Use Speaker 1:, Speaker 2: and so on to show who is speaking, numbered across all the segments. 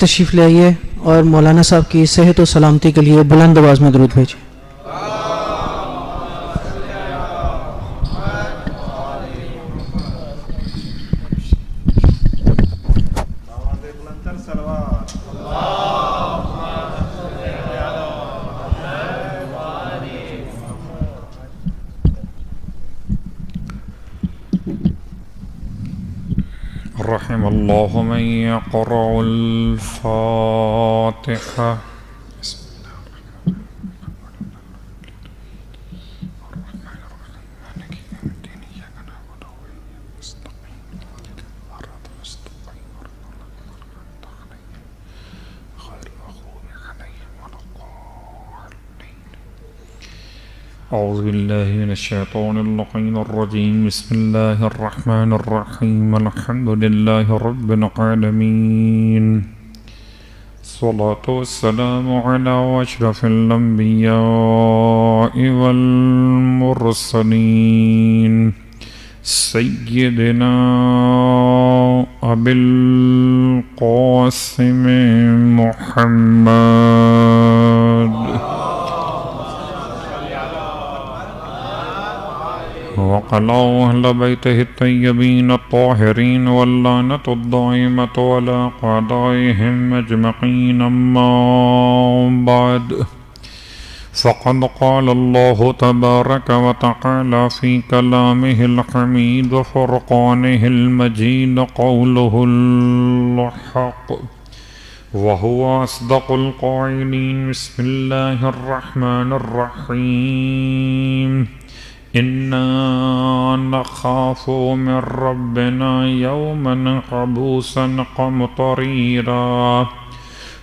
Speaker 1: تشریف لے آئیے اور مولانا صاحب کی صحت و سلامتی کے لیے بلند آواز میں درود بھیجیں۔
Speaker 2: رحم اللہ من یقرأ الفاتحہ۔ اعوذ باللہ من الشیطان اللعین الرجیم، بسم اللہ الرحمن الرحیم، الحمد للہ رب العالمین، الصلاة والسلام علی اشرف الانبیاء والمرسلین، سیدنا ابی القاسم محمد وقال أهل بيته الطيبين الطاهرين واللعنة الدائمة على أعدائهم أجمعين، أما بعد، فقد قال الله تبارك وتعالى في كلامه الحميد وفرقانه المجيد قوله الحق وهو أصدق القائلين، بسم الله الرحمن الرحيم، إنا نخاف من ربنا يوما عبوسا قمطريرا،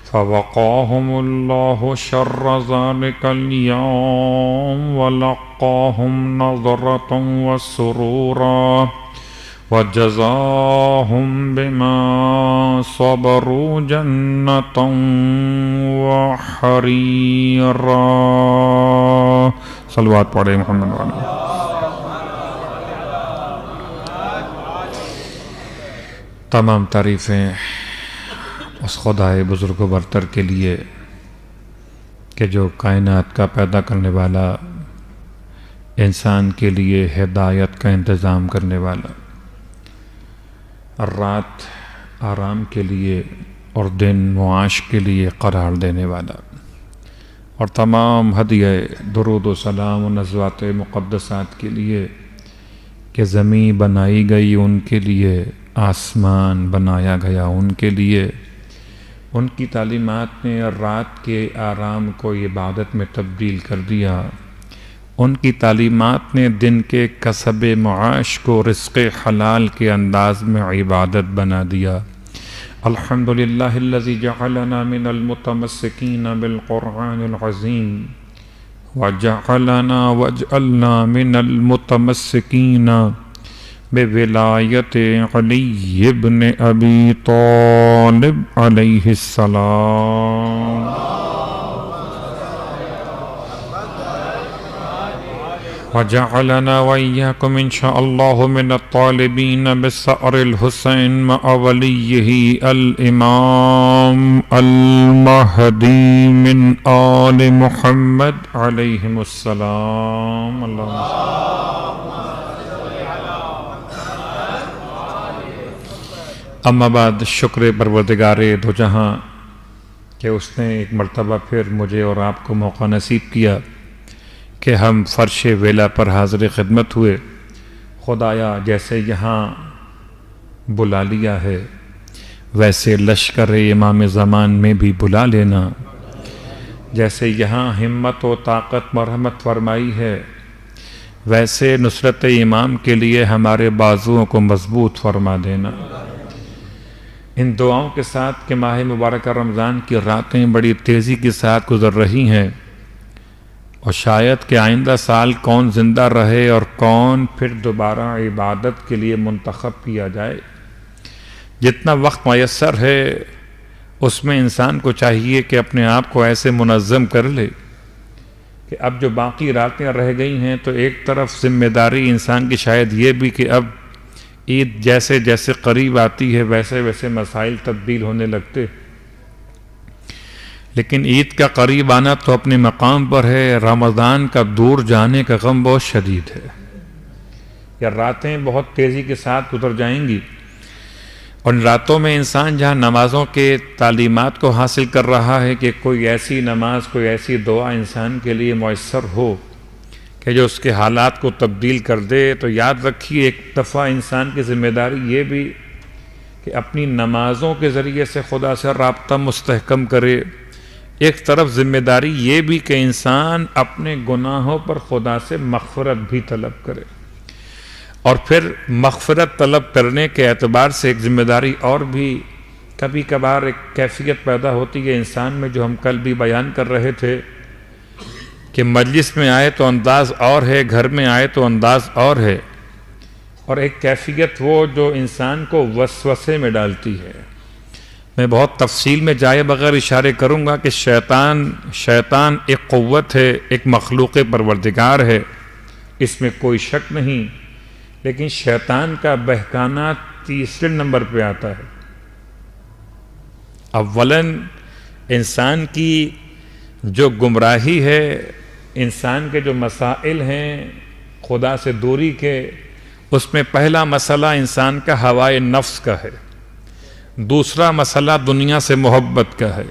Speaker 2: فوقاهم الله شر ذلك اليوم ولقاهم نظرة وسرورا وجزاهم بما صبروا جنة وحريرا۔ صلوات پڑھے محمد والا۔ تمام تعریفیں اس خدائے بزرگ و برتر کے لیے کہ جو کائنات کا پیدا کرنے والا، انسان کے لیے ہدایت کا انتظام کرنے والا، رات آرام کے لیے اور دن معاش کے لیے قرار دینے والا، اور تمام ہدیہ درود و سلام و نزوات مقدسات کے لیے کہ زمین بنائی گئی ان کے لیے، آسمان بنایا گیا ان کے لیے، ان کی تعلیمات نے رات کے آرام کو عبادت میں تبدیل کر دیا، ان کی تعلیمات نے دن کے کسب معاش کو رزق حلال کے انداز میں عبادت بنا دیا۔ الحمدللہ الذی جعلنا من المتمسکین بالقرآن العظیم واجعلنا من المتمسکین بولایت علی ابن ابی طالب علیہ السلام۔ وجعلنا وإياكم إن شاء الله من الطالبين بثأر الحسين مع وليه الإمام المهدي من آل محمد عليهم السلام۔ اما بعد، شکر پروردگار دو جہاں کہ اس نے ایک مرتبہ پھر مجھے اور آپ کو موقع نصیب کیا کہ ہم فرش ویلا پر حاضر خدمت ہوئے۔ خدایا جیسے یہاں بلا لیا ہے ویسے لشکر امام زمان میں بھی بلا لینا، جیسے یہاں ہمت و طاقت مرحمت فرمائی ہے ویسے نصرت امام کے لیے ہمارے بازوؤں کو مضبوط فرما دینا۔ ان دعاؤں کے ساتھ کہ ماہ مبارکہ رمضان کی راتیں بڑی تیزی کے ساتھ گزر رہی ہیں، اور شاید کہ آئندہ سال کون زندہ رہے اور کون پھر دوبارہ عبادت کے لیے منتخب کیا جائے۔ جتنا وقت میسر ہے اس میں انسان کو چاہیے کہ اپنے آپ کو ایسے منظم کر لے کہ اب جو باقی راتیں رہ گئی ہیں تو ایک طرف ذمہ داری انسان کی شاید یہ بھی کہ اب عید جیسے جیسے قریب آتی ہے ویسے ویسے مسائل تبدیل ہونے لگتے، لیکن عید کا قریب آنا تو اپنے مقام پر ہے، رمضان کا دور جانے کا غم بہت شدید ہے. یا راتیں بہت تیزی کے ساتھ گزر جائیں گی، اور ان راتوں میں انسان جہاں نمازوں کے تعلیمات کو حاصل کر رہا ہے کہ کوئی ایسی نماز، کوئی ایسی دعا انسان کے لیے میسر ہو کہ جو اس کے حالات کو تبدیل کر دے، تو یاد رکھیے ایک دفعہ انسان کی ذمہ داری یہ بھی کہ اپنی نمازوں کے ذریعے سے خدا سے رابطہ مستحکم کرے. ایک طرف ذمہ داری یہ بھی کہ انسان اپنے گناہوں پر خدا سے مغفرت بھی طلب کرے. اور پھر مغفرت طلب کرنے کے اعتبار سے ایک ذمہ داری اور بھی کبھی کبھار ایک کیفیت پیدا ہوتی ہے انسان میں، جو ہم کل بھی بیان کر رہے تھے کہ مجلس میں آئے تو انداز اور ہے، گھر میں آئے تو انداز اور ہے، اور ایک کیفیت وہ جو انسان کو وسوسے میں ڈالتی ہے. میں بہت تفصیل میں جائے بغیر اشارے کروں گا کہ شیطان ایک قوت ہے، ایک مخلوق پروردگار ہے، اس میں کوئی شک نہیں، لیکن شیطان کا بہکانا تیسرے نمبر پہ آتا ہے. اولاً انسان کی جو گمراہی ہے، انسان کے جو مسائل ہیں خدا سے دوری کے، اس میں پہلا مسئلہ انسان کا ہوائے نفس کا ہے، دوسرا مسئلہ دنیا سے محبت کا ہے،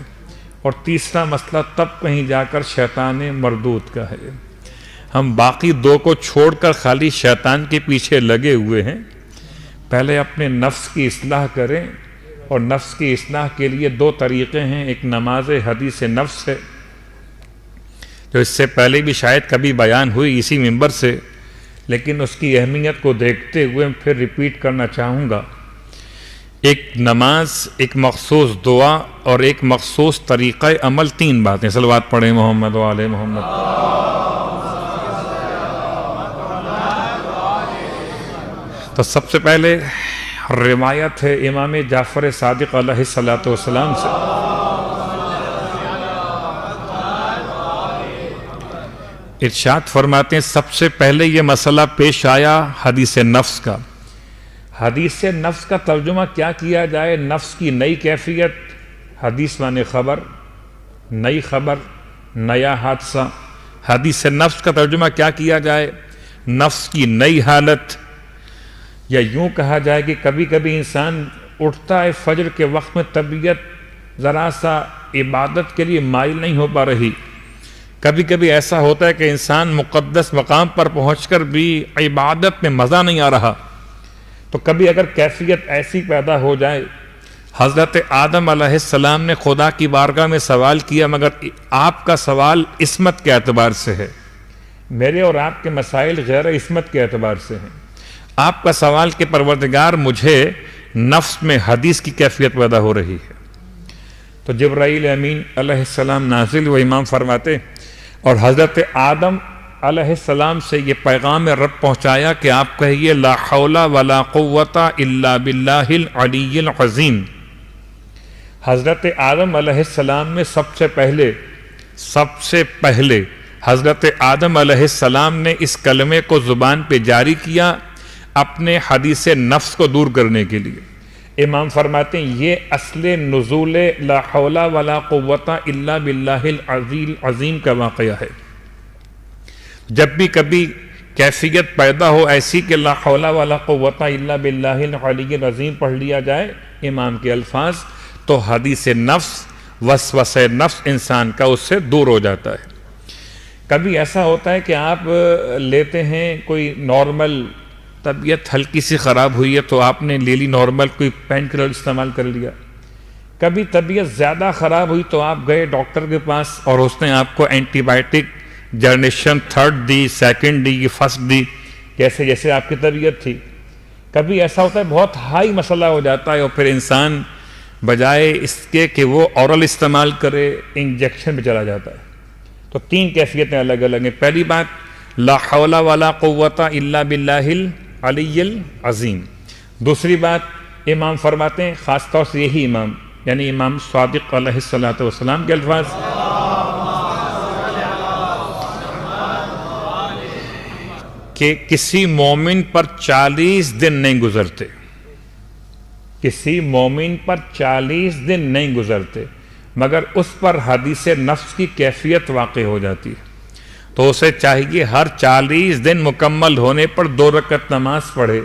Speaker 2: اور تیسرا مسئلہ تب کہیں جا کر شیطان مردود کا ہے. ہم باقی دو کو چھوڑ کر خالی شیطان کے پیچھے لگے ہوئے ہیں. پہلے اپنے نفس کی اصلاح کریں، اور نفس کی اصلاح کے لیے دو طریقے ہیں. ایک نماز حدیث نفس ہے، جو اس سے پہلے بھی شاید کبھی بیان ہوئی اسی منبر سے، لیکن اس کی اہمیت کو دیکھتے ہوئے پھر ریپیٹ کرنا چاہوں گا. ایک نماز، ایک مخصوص دعا اور ایک مخصوص طریقہ عمل، تین باتیں. صلوات پڑھیں محمد و آل محمد. تو سب سے پہلے روایت ہے امام جعفر صادق علیہ السلام سے، ارشاد فرماتے ہیں سب سے پہلے یہ مسئلہ پیش آیا حدیث نفس کا. حدیث نفس کا ترجمہ کیا کیا جائے؟ نفس کی نئی کیفیت. حدیث معنی خبر، نئی خبر، نیا حادثہ. حدیث نفس کا ترجمہ کیا کیا جائے؟ نفس کی نئی حالت. یا یوں کہا جائے کہ کبھی کبھی انسان اٹھتا ہے فجر کے وقت میں، طبیعت ذرا سا عبادت کے لیے مائل نہیں ہو پا رہی. کبھی کبھی ایسا ہوتا ہے کہ انسان مقدس مقام پر پہنچ کر بھی عبادت میں مزہ نہیں آ رہا. تو کبھی اگر کیفیت ایسی پیدا ہو جائے، حضرت آدم علیہ السلام نے خدا کی بارگاہ میں سوال کیا، مگر آپ کا سوال عصمت کے اعتبار سے ہے، میرے اور آپ کے مسائل غیر عصمت کے اعتبار سے ہیں. آپ کا سوال کہ پروردگار مجھے نفس میں حدیث کی کیفیت پیدا ہو رہی ہے. تو جبرائیل امین علیہ السلام نازل و امام فرماتے، اور حضرت آدم علیہ السلام سے یہ پیغام رب پہنچایا کہ آپ کہیے لا حول ولا قوت الا باللہ العلی العظیم. حضرت آدم علیہ السلام نے سب سے پہلے حضرت آدم علیہ السلام نے اس کلمے کو زبان پہ جاری کیا اپنے حدیث نفس کو دور کرنے کے لیے. امام فرماتے ہیں یہ اصل نزول لا حول ولا قوت الا باللہ العلی العظیم کا واقعہ ہے. جب بھی کبھی کیفیت پیدا ہو ایسی کہ لا حول ولا قوت الا باللہ العلی العظیم پڑھ لیا جائے امام کے الفاظ، تو حدیث نفس، وسوسہ نفس انسان کا اس سے دور ہو جاتا ہے. کبھی ایسا ہوتا ہے کہ آپ لیتے ہیں کوئی نارمل، طبیعت ہلکی سی خراب ہوئی ہے تو آپ نے لے لی نارمل کوئی پین کلر استعمال کر لیا. کبھی طبیعت زیادہ خراب ہوئی تو آپ گئے ڈاکٹر کے پاس اور اس نے آپ کو اینٹی بائیوٹک جنریشن 3 دی، 2 دی، 1 دی، جیسے جیسے آپ کی طبیعت تھی. کبھی ایسا ہوتا ہے بہت ہائی مسئلہ ہو جاتا ہے اور پھر انسان بجائے اس کے کہ وہ اورل استعمال کرے انجیکشن میں چلا جاتا ہے. تو 3 کیفیتیں الگ الگ ہیں. پہلی بات لا حول ولا قوت الا باللہ العلی العظیم. دوسری بات امام فرماتے ہیں، خاص طور سے یہی امام یعنی امام صادق علیہ السلام کے الفاظ، کہ کسی مومن پر 40 دن نہیں گزرتے، کسی مومن پر 40 دن نہیں گزرتے مگر اس پر حدیث نفس کی کیفیت واقع ہو جاتی ہے، تو اسے چاہیے ہر 40 دن مکمل ہونے پر 2 رکعت نماز پڑھے،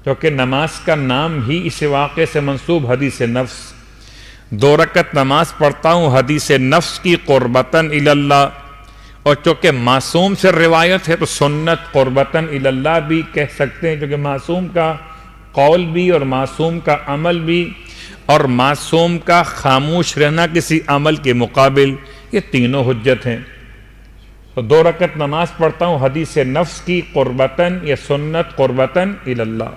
Speaker 2: کیونکہ نماز کا نام ہی اس واقعے سے منسوب حدیث نفس۔ 2 رکعت نماز پڑھتا ہوں حدیث نفس کی قربتاً الی اللہ، اور چونکہ معصوم سے روایت ہے تو سنت قربتاً الی اللہ بھی کہہ سکتے ہیں، کیونکہ معصوم کا قول بھی اور معصوم کا عمل بھی اور معصوم کا خاموش رہنا کسی عمل کے مقابل، یہ تینوں حجت ہیں۔ تو 2 رکعت نماز پڑھتا ہوں حدیث نفس کی قربتاً یا سنت قربتاً الی اللہ۔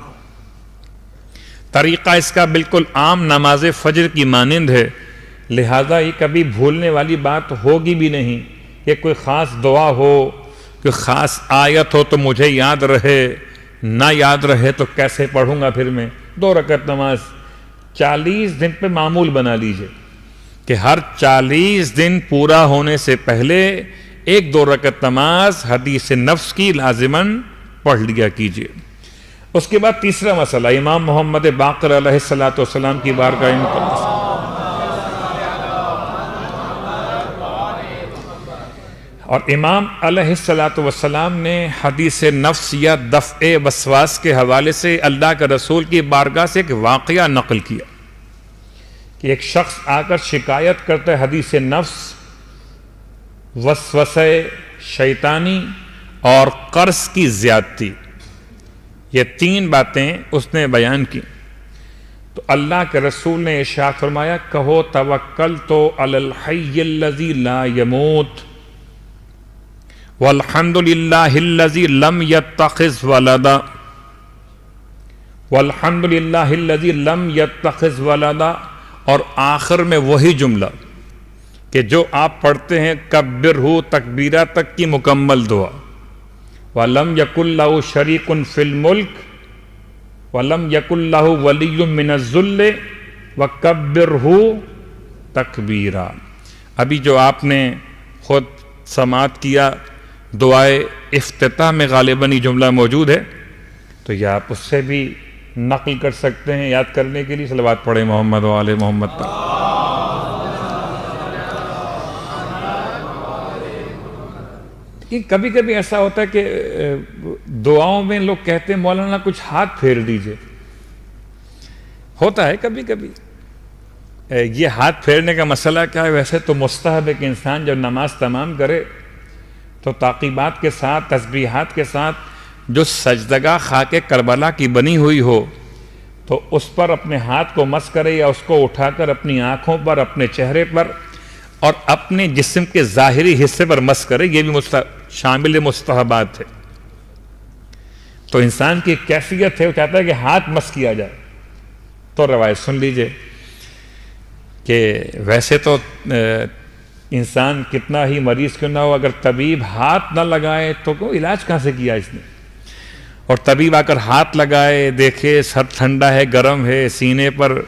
Speaker 2: طریقہ اس کا بالکل عام نماز فجر کی مانند ہے، لہذا یہ کبھی بھولنے والی بات ہوگی بھی نہیں کہ کوئی خاص دعا ہو، کوئی خاص آیت ہو تو مجھے یاد رہے، نہ یاد رہے تو کیسے پڑھوں گا پھر میں۔ 2 رکعت نماز 40 دن پہ معمول بنا لیجئے کہ ہر 40 دن پورا ہونے سے پہلے 1-2 رکعت نماز حدیث نفس کی لازماً پڑھ لیا کیجئے۔ اس کے بعد تیسرا مسئلہ امام محمد باقر علیہ السلام کی بارگاہ مقدس، اور امام علیہ السلام نے حدیث نفس یا دفع وسواس کے حوالے سے اللہ کے رسول کی بارگاہ سے ایک واقعہ نقل کیا کہ ایک شخص آ کر شکایت کرتا ہے حدیث نفس، وسوسہ شیطانی اور قرض کی زیادتی، یہ 3 باتیں اس نے بیان کی۔ تو اللہ کے رسول نے ارشاد فرمایا، کہو توکلت علی الحی الذی لا یموت والحمد للہ الذی لم یتخذ ولدا، والحمد للہ الذی لم یتخذ ولدا، اور آخر میں وہی جملہ کہ جو آپ پڑھتے ہیں کبرہ تکبیرہ تک کی مکمل دعا، وَلَمْ يَكُنْ لَهُ شَرِيكٌ فِي الْمُلْكِ وَلَمْ يَكُنْ لَهُ وَلِيٌّ مِّنَ الذُّلِّ وَكَبِّرْهُ تَكْبِيرًا۔ ابھی جو آپ نے خود سماعت کیا دعائے افتتاح میں غالباً یہ جملہ موجود ہے، تو یہ آپ اس سے بھی نقل کر سکتے ہیں یاد کرنے کے لیے۔ صلوات پڑھیں محمد و آل محمد پر۔ کبھی کبھی ایسا ہوتا ہے کہ دعاؤں میں لوگ کہتے ہیں مولانا کچھ ہاتھ پھیر دیجئے، ہوتا ہے کبھی کبھی۔ یہ ہاتھ پھیرنے کا مسئلہ کیا ہے؟ ویسے تو مستحب ہے کہ انسان جب نماز تمام کرے تو تعقیبات کے ساتھ، تسبیحات کے ساتھ جو سجدگاہ خاک کربلا کی بنی ہوئی ہو تو اس پر اپنے ہاتھ کو مس کرے، یا اس کو اٹھا کر اپنی آنکھوں پر، اپنے چہرے پر اور اپنے جسم کے ظاہری حصے پر مس کرے، یہ بھی شامل مستحبات ہے۔ تو انسان کی کیفیت ہے، وہ چاہتا ہے کہ ہاتھ مس کیا جائے، تو روایت سن لیجئے کہ ویسے تو انسان کتنا ہی مریض کیوں نہ ہو، اگر طبیب ہاتھ نہ لگائے تو کوئی علاج کہاں سے کیا اس نے، اور طبیب آ کر ہاتھ لگائے، دیکھے سر ٹھنڈا ہے، گرم ہے، سینے پر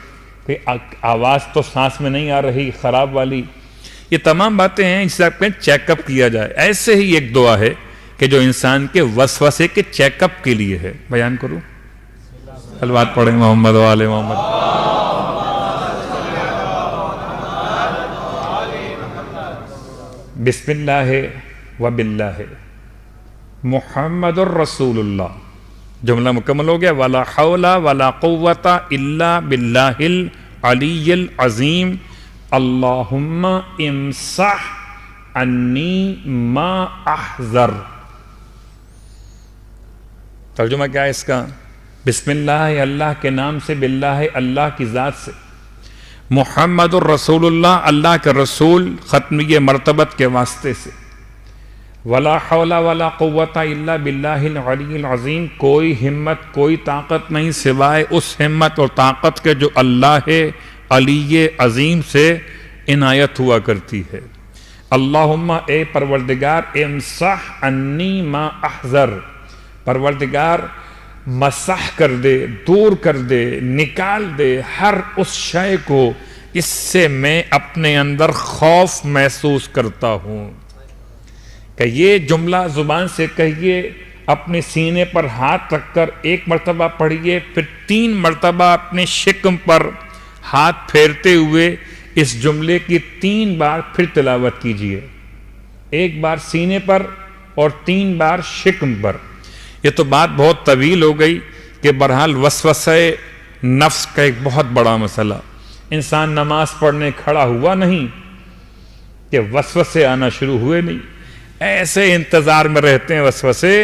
Speaker 2: کوئی آواز تو سانس میں نہیں آ رہی خراب والی، یہ تمام باتیں ہیں جسے آپ کہیں چیک اپ کیا جائے۔ ایسے ہی ایک دعا ہے کہ جو انسان کے وسوسے کے چیک اپ کے لیے ہے، بیان کروں؟ صلوات پڑھیں محمد و آل محمد۔ بسم اللہ و باللہ محمد الرسول اللہ، جملہ مکمل ہو گیا۔ ولا حول ولا قوت الا باللہ العلی العظیم اللہم امسح انی ما احذر۔ ترجمہ کیا ہے اس کا؟ بسم اللہ، اللہ کے نام سے، باللہ اللہ کی ذات سے، محمد الرسول اللہ اللہ کے رسول ختمیہ مرتبت کے واسطے سے، ولا حول ولا قوت الا باللہ العلی العظیم، کوئی ہمت کوئی طاقت نہیں سوائے اس ہمت اور طاقت کے جو اللہ علی عظیم سے عنایت ہوا کرتی ہے۔ اللہم، اے پروردگار، امسح انی ما احذر، پروردگار مسح کر دے، دور کر دے، نکال دے ہر اس شے کو اس سے میں اپنے اندر خوف محسوس کرتا ہوں۔ کہ یہ جملہ زبان سے کہیے، اپنے سینے پر ہاتھ رکھ کر 1 مرتبہ پڑھیے، پھر 3 مرتبہ اپنے شکم پر ہاتھ پھیرتے ہوئے اس جملے کی 3 بار پھر تلاوت کیجئے، 1 بار سینے پر اور 3 بار شکم پر۔ یہ تو بات بہت طویل ہو گئی کہ بہرحال وسوسہ نفس کا ایک بہت بڑا مسئلہ، انسان نماز پڑھنے کھڑا ہوا نہیں کہ وسوسے آنا شروع ہوئے نہیں، ایسے انتظار میں رہتے ہیں وسوسے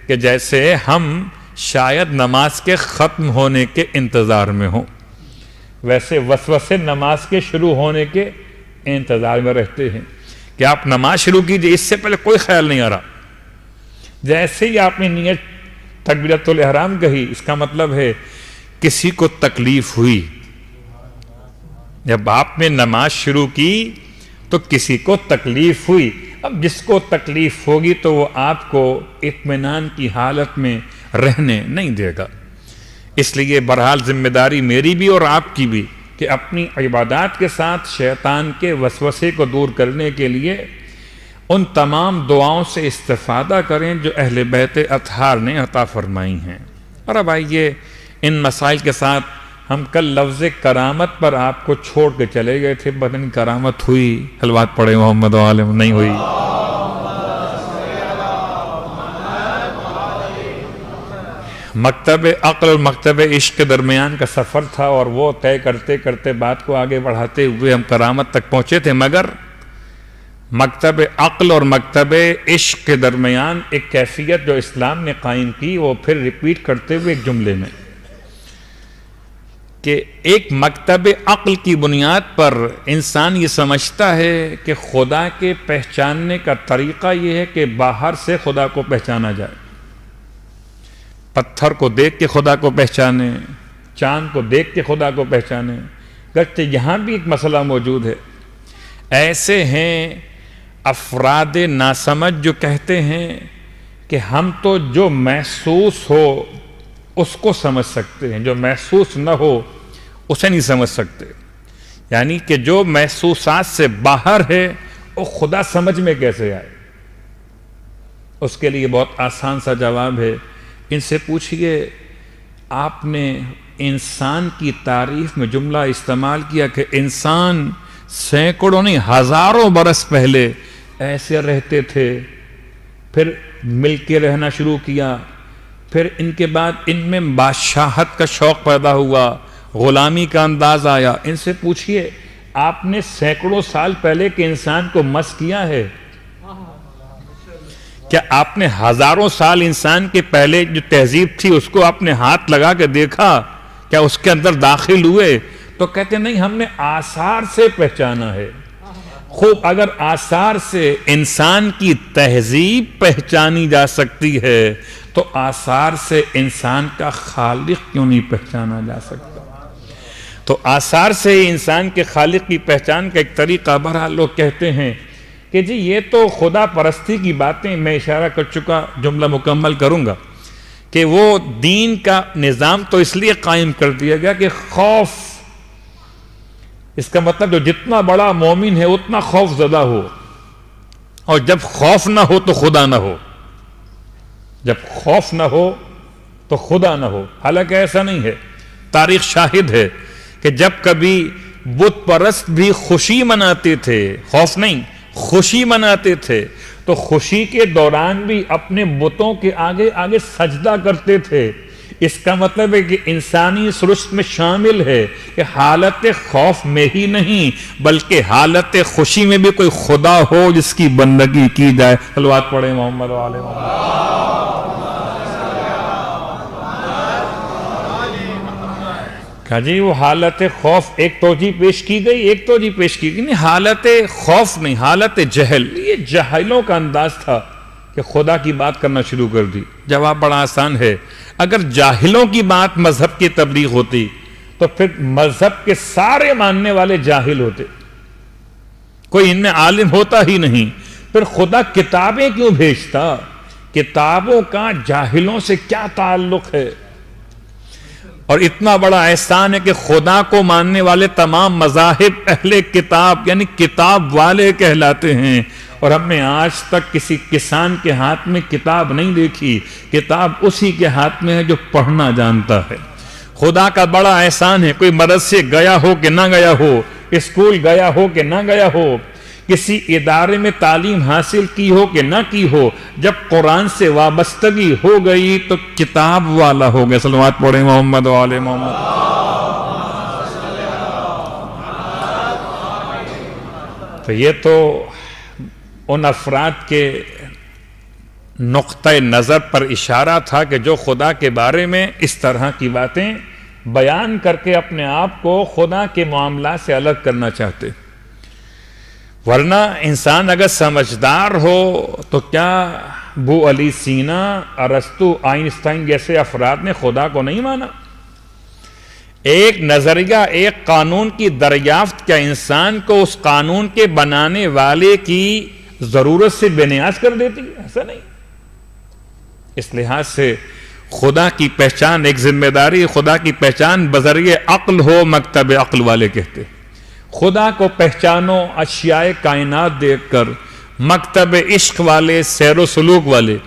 Speaker 2: کہ جیسے ہم شاید نماز کے ختم ہونے کے انتظار میں ہوں، ویسے وسوسے نماز کے شروع ہونے کے انتظار میں رہتے ہیں کہ آپ نماز شروع کیجئے، اس سے پہلے کوئی خیال نہیں آ رہا، جیسے ہی آپ نے نیت تکبیرۃ الاحرام کہی، اس کا مطلب ہے کسی کو تکلیف ہوئی۔ جب آپ نے نماز شروع کی تو کسی کو تکلیف ہوئی، اب جس کو تکلیف ہوگی تو وہ آپ کو اطمینان کی حالت میں رہنے نہیں دے گا۔ اس لیے بہرحال ذمہ داری میری بھی اور آپ کی بھی کہ اپنی عبادات کے ساتھ شیطان کے وسوسے کو دور کرنے کے لیے ان تمام دعاؤں سے استفادہ کریں جو اہل بیت اطہار نے عطا فرمائی ہیں۔ اور اب آئیے ان مسائل کے ساتھ، ہم کل لفظ کرامت پر آپ کو چھوڑ کے چلے گئے تھے، پتہ نہیں کرامت ہوئی؟ حلوات پڑھے محمد عالم، نہیں ہوئی؟ مکتب عقل اور مکتب عشق کے درمیان کا سفر تھا، اور وہ طے کرتے کرتے بات کو آگے بڑھاتے ہوئے ہم کرامت تک پہنچے تھے، مگر مکتب عقل اور مکتب عشق کے درمیان ایک کیفیت جو اسلام نے قائم کی، وہ پھر ریپیٹ کرتے ہوئے ایک جملے میں، کہ ایک مکتب عقل کی بنیاد پر انسان یہ سمجھتا ہے کہ خدا کے پہچاننے کا طریقہ یہ ہے کہ باہر سے خدا کو پہچانا جائے، پتھر کو دیکھ کے خدا کو پہچانے، چاند کو دیکھ کے خدا کو پہچانے، گرچہ یہاں بھی ایک مسئلہ موجود ہے۔ ایسے ہیں افراد ناسمجھ جو کہتے ہیں کہ ہم تو جو محسوس ہو اس کو سمجھ سکتے ہیں، جو محسوس نہ ہو اسے نہیں سمجھ سکتے، یعنی کہ جو محسوسات سے باہر ہے وہ خدا سمجھ میں کیسے آئے؟ اس کے لیے بہت آسان سا جواب ہے، ان سے پوچھئے آپ نے انسان کی تعریف میں جملہ استعمال کیا کہ انسان سینکڑوں نہیں ہزاروں برس پہلے ایسے رہتے تھے، پھر مل کے رہنا شروع کیا، پھر ان کے بعد ان میں بادشاہت کا شوق پیدا ہوا، غلامی کا انداز آیا۔ ان سے پوچھئے آپ نے سینکڑوں سال پہلے کے انسان کو مس کیا ہے؟ کیا آپ نے ہزاروں سال انسان کے پہلے جو تہذیب تھی اس کو آپ نے ہاتھ لگا کے دیکھا؟ کیا اس کے اندر داخل ہوئے؟ تو کہتے نہیں، ہم نے آثار سے پہچانا ہے۔ خوب، اگر آثار سے انسان کی تہذیب پہچانی جا سکتی ہے تو آثار سے انسان کا خالق کیوں نہیں پہچانا جا سکتا؟ تو آثار سے ہی انسان کے خالق کی پہچان کا ایک طریقہ، بہرحال لوگ کہتے ہیں کہ جی یہ تو خدا پرستی کی باتیں، میں اشارہ کر چکا، جملہ مکمل کروں گا، کہ وہ دین کا نظام تو اس لیے قائم کر دیا گیا کہ خوف، اس کا مطلب جو جتنا بڑا مومن ہے اتنا خوف زدہ ہو، اور جب خوف نہ ہو تو خدا نہ ہو، جب خوف نہ ہو تو خدا نہ ہو۔ حالانکہ ایسا نہیں ہے، تاریخ شاہد ہے کہ جب کبھی بت پرست بھی خوشی مناتے تھے، خوف نہیں، خوشی مناتے تھے، تو خوشی کے دوران بھی اپنے بتوں کے آگے آگے سجدہ کرتے تھے۔ اس کا مطلب ہے کہ انسانی سرشت میں شامل ہے کہ حالت خوف میں ہی نہیں بلکہ حالت خوشی میں بھی کوئی خدا ہو جس کی بندگی کی جائے۔ صلوات پڑھیں محمد و آل محمد۔ کہا جی وہ حالت خوف ایک توجیہ پیش کی گئی، ایک توجیہ پیش کی گئی، نہیں حالت خوف نہیں، حالت جہل۔ یہ جاہلوں کا انداز تھا کہ خدا کی بات کرنا شروع کر دی۔ جواب بڑا آسان ہے، اگر جاہلوں کی بات مذہب کی تبلیغ ہوتی تو پھر مذہب کے سارے ماننے والے جاہل ہوتے، کوئی ان میں عالم ہوتا ہی نہیں، پھر خدا کتابیں کیوں بھیجتا؟ کتابوں کا جاہلوں سے کیا تعلق ہے؟ اور اتنا بڑا احسان ہے کہ خدا کو ماننے والے تمام مذاہب اہل کتاب یعنی کتاب والے کہلاتے ہیں، اور ہم نے آج تک کسی کسان کے ہاتھ میں کتاب نہیں دیکھی۔ کتاب اسی کے ہاتھ میں ہے جو پڑھنا جانتا ہے۔ خدا کا بڑا احسان ہے، کوئی مدرسے گیا ہو کہ نہ گیا ہو، اسکول گیا ہو کہ نہ گیا ہو، کسی ادارے میں تعلیم حاصل کی ہو کہ نہ کی ہو، جب قرآن سے وابستگی ہو گئی تو کتاب والا ہو گیا۔ صلوات پڑھیں محمد و آل محمد۔ تو یہ تو ان افراد کے نقطہ نظر پر اشارہ تھا کہ جو خدا کے بارے میں اس طرح کی باتیں بیان کر کے اپنے آپ کو خدا کے معاملات سے الگ کرنا چاہتے۔ ورنہ انسان اگر سمجھدار ہو تو کیا ابو علی سینا، ارسطو، آئنسٹائن جیسے افراد نے خدا کو نہیں مانا؟ ایک نظریہ، ایک قانون کی دریافت کیا انسان کو اس قانون کے بنانے والے کی ضرورت سے بے نیاز کر دیتی؟ ایسا نہیں۔ اس لحاظ سے خدا کی پہچان ایک ذمہ داری، خدا کی پہچان بذریعہ عقل ہو، مکتب عقل والے کہتے۔ خدا کو پہچانو اشیاء کائنات دیکھ کر، مکتب عشق والے، سیر و سلوک والے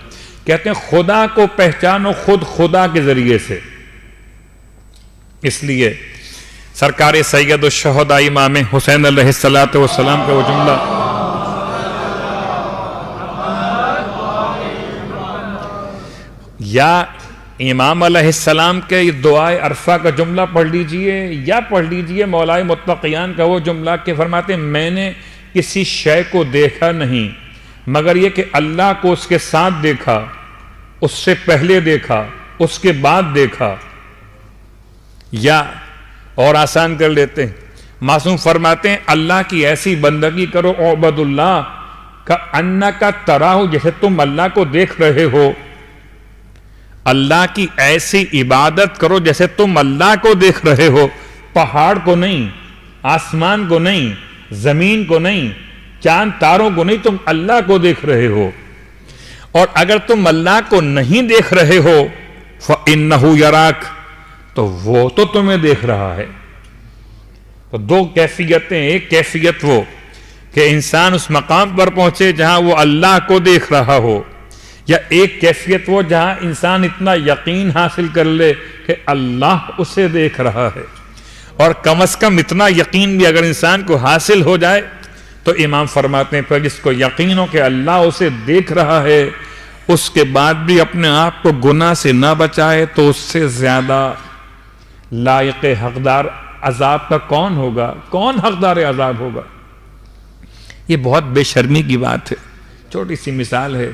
Speaker 2: کہتے ہیں خدا کو پہچانو خود خدا کے ذریعے سے۔ اس لیے سرکار سید الشہداء امام حسین علیہ السلام کا وہ جملہ یا امام علیہ السلام کے دعائے عرفہ کا جملہ پڑھ لیجئے، یا پڑھ لیجئے مولا متقیان کا وہ جملہ کہ فرماتے ہیں میں نے کسی شے کو دیکھا نہیں مگر یہ کہ اللہ کو اس کے ساتھ دیکھا، اس سے پہلے دیکھا، اس کے بعد دیکھا۔ یا اور آسان کر لیتے ہیں، معصوم فرماتے ہیں اللہ کی ایسی بندگی کرو عبد اللہ کا انکا تراہ، جیسے تم اللہ کو دیکھ رہے ہو۔ اللہ کی ایسی عبادت کرو جیسے تم اللہ کو دیکھ رہے ہو، پہاڑ کو نہیں، آسمان کو نہیں، زمین کو نہیں، چاند تاروں کو نہیں، تم اللہ کو دیکھ رہے ہو۔ اور اگر تم اللہ کو نہیں دیکھ رہے ہو فَإِنَّهُ يَرَاكَ، تو وہ تو تمہیں دیکھ رہا ہے۔ تو دو کیفیتیں، ایک کیفیت وہ کہ انسان اس مقام پر پہنچے جہاں وہ اللہ کو دیکھ رہا ہو، یا ایک کیفیت وہ جہاں انسان اتنا یقین حاصل کر لے کہ اللہ اسے دیکھ رہا ہے۔ اور کم از کم اتنا یقین بھی اگر انسان کو حاصل ہو جائے تو امام فرماتے ہیں پھر جس کو یقین ہو کہ اللہ اسے دیکھ رہا ہے، اس کے بعد بھی اپنے آپ کو گناہ سے نہ بچائے تو اس سے زیادہ لائق حقدار عذاب کا کون ہوگا؟ کون حقدار عذاب ہوگا؟ یہ بہت بے شرمی کی بات ہے۔ چھوٹی سی مثال ہے،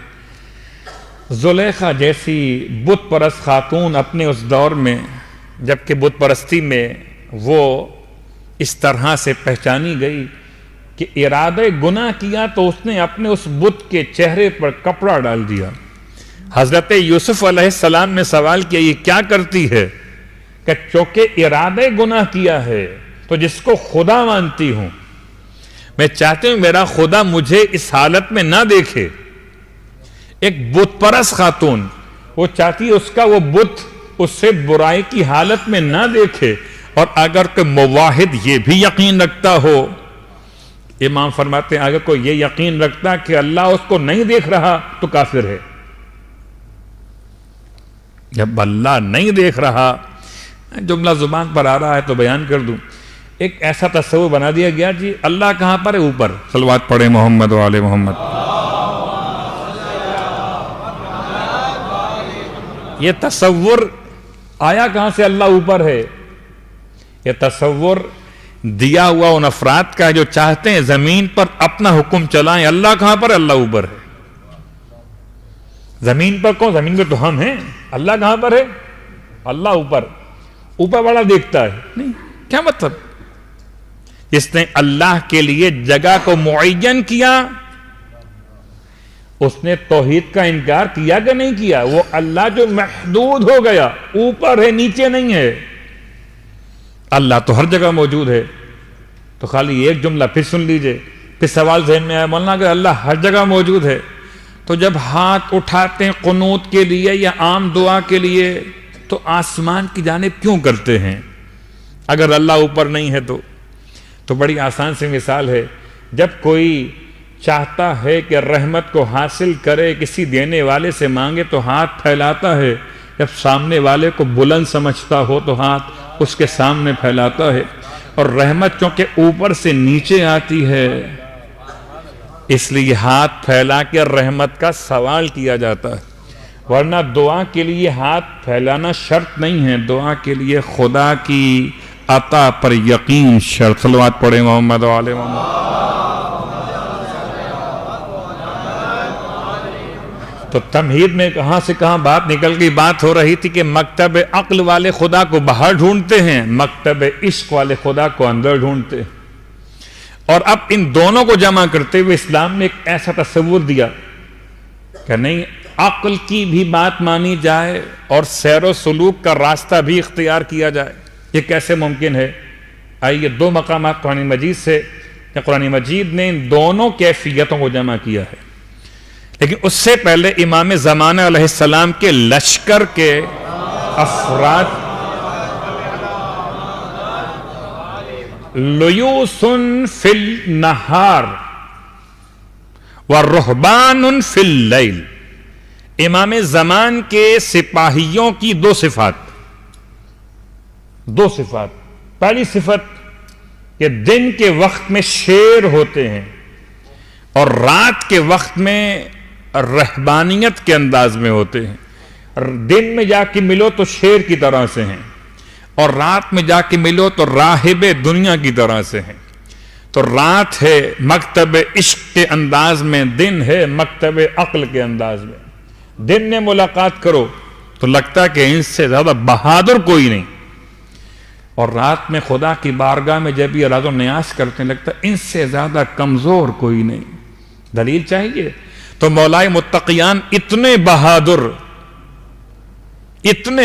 Speaker 2: زلیخا جیسی بت پرست خاتون اپنے اس دور میں جبکہ بت پرستی میں وہ اس طرح سے پہچانی گئی کہ ارادہ گناہ کیا تو اس نے اپنے اس بت کے چہرے پر کپڑا ڈال دیا۔ حضرت یوسف علیہ السلام نے سوال کیا یہ کیا کرتی ہے؟ کہ چونکہ ارادہ گناہ کیا ہے تو جس کو خدا مانتی ہوں، میں چاہتی ہوں میرا خدا مجھے اس حالت میں نہ دیکھے۔ ایک بت پرست خاتون، وہ چاہتی ہے اس کا وہ بت اس سے برائی کی حالت میں نہ دیکھے، اور اگر کوئی موحد یہ بھی یقین رکھتا ہو، امام فرماتے ہیں اگر کوئی یہ یقین رکھتا کہ اللہ اس کو نہیں دیکھ رہا تو کافر ہے۔ جب اللہ نہیں دیکھ رہا، جملہ زبان پر آ رہا ہے تو بیان کر دوں، ایک ایسا تصور بنا دیا گیا جی اللہ کہاں پر ہے؟ اوپر۔ صلوات پڑھیں محمد و آل محمد۔ یہ تصور آیا کہاں سے اللہ اوپر ہے؟ یہ تصور دیا ہوا ان افراد کا جو چاہتے ہیں زمین پر اپنا حکم چلائیں۔ اللہ کہاں پر ہے؟ اللہ اوپر ہے۔ زمین پر کون؟ زمین پر تو ہم ہیں۔ اللہ کہاں پر ہے؟ اللہ اوپر۔ اوپر والا دیکھتا ہے نہیں؟ کیا مطلب؟ جس نے اللہ کے لیے جگہ کو معین کیا اس نے توحید کا انکار کیا کہ نہیں کیا؟ وہ اللہ جو محدود ہو گیا، اوپر ہے نیچے نہیں ہے۔ اللہ تو ہر جگہ موجود ہے۔ تو خالی ایک جملہ پھر سن لیجئے، پھر سوال ذہن میں آیا مولانا کہ اللہ ہر جگہ موجود ہے تو جب ہاتھ اٹھاتے ہیں قنوت کے لیے یا عام دعا کے لیے تو آسمان کی جانب کیوں کرتے ہیں اگر اللہ اوپر نہیں ہے؟ تو بڑی آسان سی مثال ہے، جب کوئی چاہتا ہے کہ رحمت کو حاصل کرے، کسی دینے والے سے مانگے تو ہاتھ پھیلاتا ہے، جب سامنے والے کو بلند سمجھتا ہو تو ہاتھ اس کے سامنے پھیلاتا ہے۔ اور رحمت چونکہ اوپر سے نیچے آتی ہے اس لیے ہاتھ پھیلا کے رحمت کا سوال کیا جاتا ہے، ورنہ دعا کے لیے ہاتھ پھیلانا شرط نہیں ہے، دعا کے لیے خدا کی عطا پر یقین شرط۔ صلوات پڑھیں محمد و آل محمد۔ تو تمہید میں کہاں سے کہاں بات نکل گئی، بات ہو رہی تھی کہ مکتب عقل والے خدا کو باہر ڈھونڈتے ہیں، مکتب عشق والے خدا کو اندر ڈھونڈتے ہیں۔ اور اب ان دونوں کو جمع کرتے ہوئے اسلام نے ایک ایسا تصور دیا کہ نہیں، عقل کی بھی بات مانی جائے اور سیر و سلوک کا راستہ بھی اختیار کیا جائے۔ یہ کیسے ممکن ہے؟ آئیے دو مقامات قرآن مجید سے کہ قرآن مجید نے ان دونوں کیفیتوں کو جمع کیا ہے، لیکن اس سے پہلے امام زمانہ علیہ السلام کے لشکر کے افراد لیوس فی النہار ورہبان فی اللیل، امام زمان کے سپاہیوں کی دو صفات۔ پہلی صفت کہ دن کے وقت میں شیر ہوتے ہیں اور رات کے وقت میں رہبانیت کے انداز میں ہوتے ہیں۔ دن میں جا کے ملو تو شیر کی طرح سے ہیں اور رات میں جا کے ملو تو راہب دنیا کی طرح سے ہیں۔ تو رات ہے مکتب عشق کے انداز میں، دن ہے مکتب عقل کے انداز میں۔ دن میں ملاقات کرو تو لگتا کہ ان سے زیادہ بہادر کوئی نہیں، اور رات میں خدا کی بارگاہ میں جب یہ راز و نیاز کرتے ہیں لگتا ان سے زیادہ کمزور کوئی نہیں۔ دلیل چاہیے تو مولائے متقیان اتنے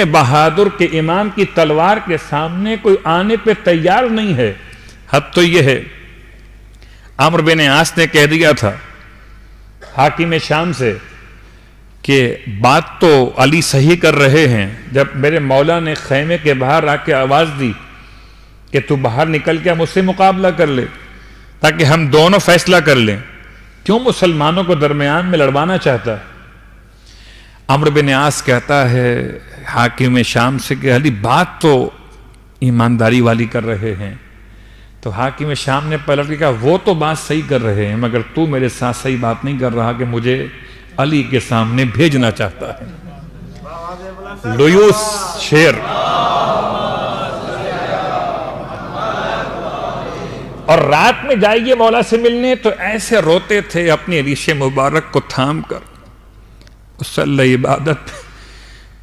Speaker 2: بہادر کہ امام کی تلوار کے سامنے کوئی آنے پہ تیار نہیں ہے۔ حد تو یہ ہے عمرو بن عاص نے کہہ دیا تھا حاکم شام سے کہ بات تو علی صحیح کر رہے ہیں، جب میرے مولا نے خیمے کے باہر آ کے آواز دی کہ تو باہر نکل کے مجھ سے مقابلہ کر لے تاکہ ہم دونوں فیصلہ کر لیں، کیوں مسلمانوں کو درمیان میں لڑوانا چاہتا ہے؟ عمرو بن عاص کہتا ہے حاکم شام سے کہ علی بات تو ایمانداری والی کر رہے ہیں۔ تو حاکم شام نے پلٹ کے کہا وہ تو بات صحیح کر رہے ہیں مگر تو میرے ساتھ صحیح بات نہیں کر رہا کہ مجھے علی کے سامنے بھیجنا چاہتا ہے۔ لیوس شیر اور رات میں جائیے مولا سے ملنے تو ایسے روتے تھے اپنی ریش مبارک کو تھام کر، مسلح عبادت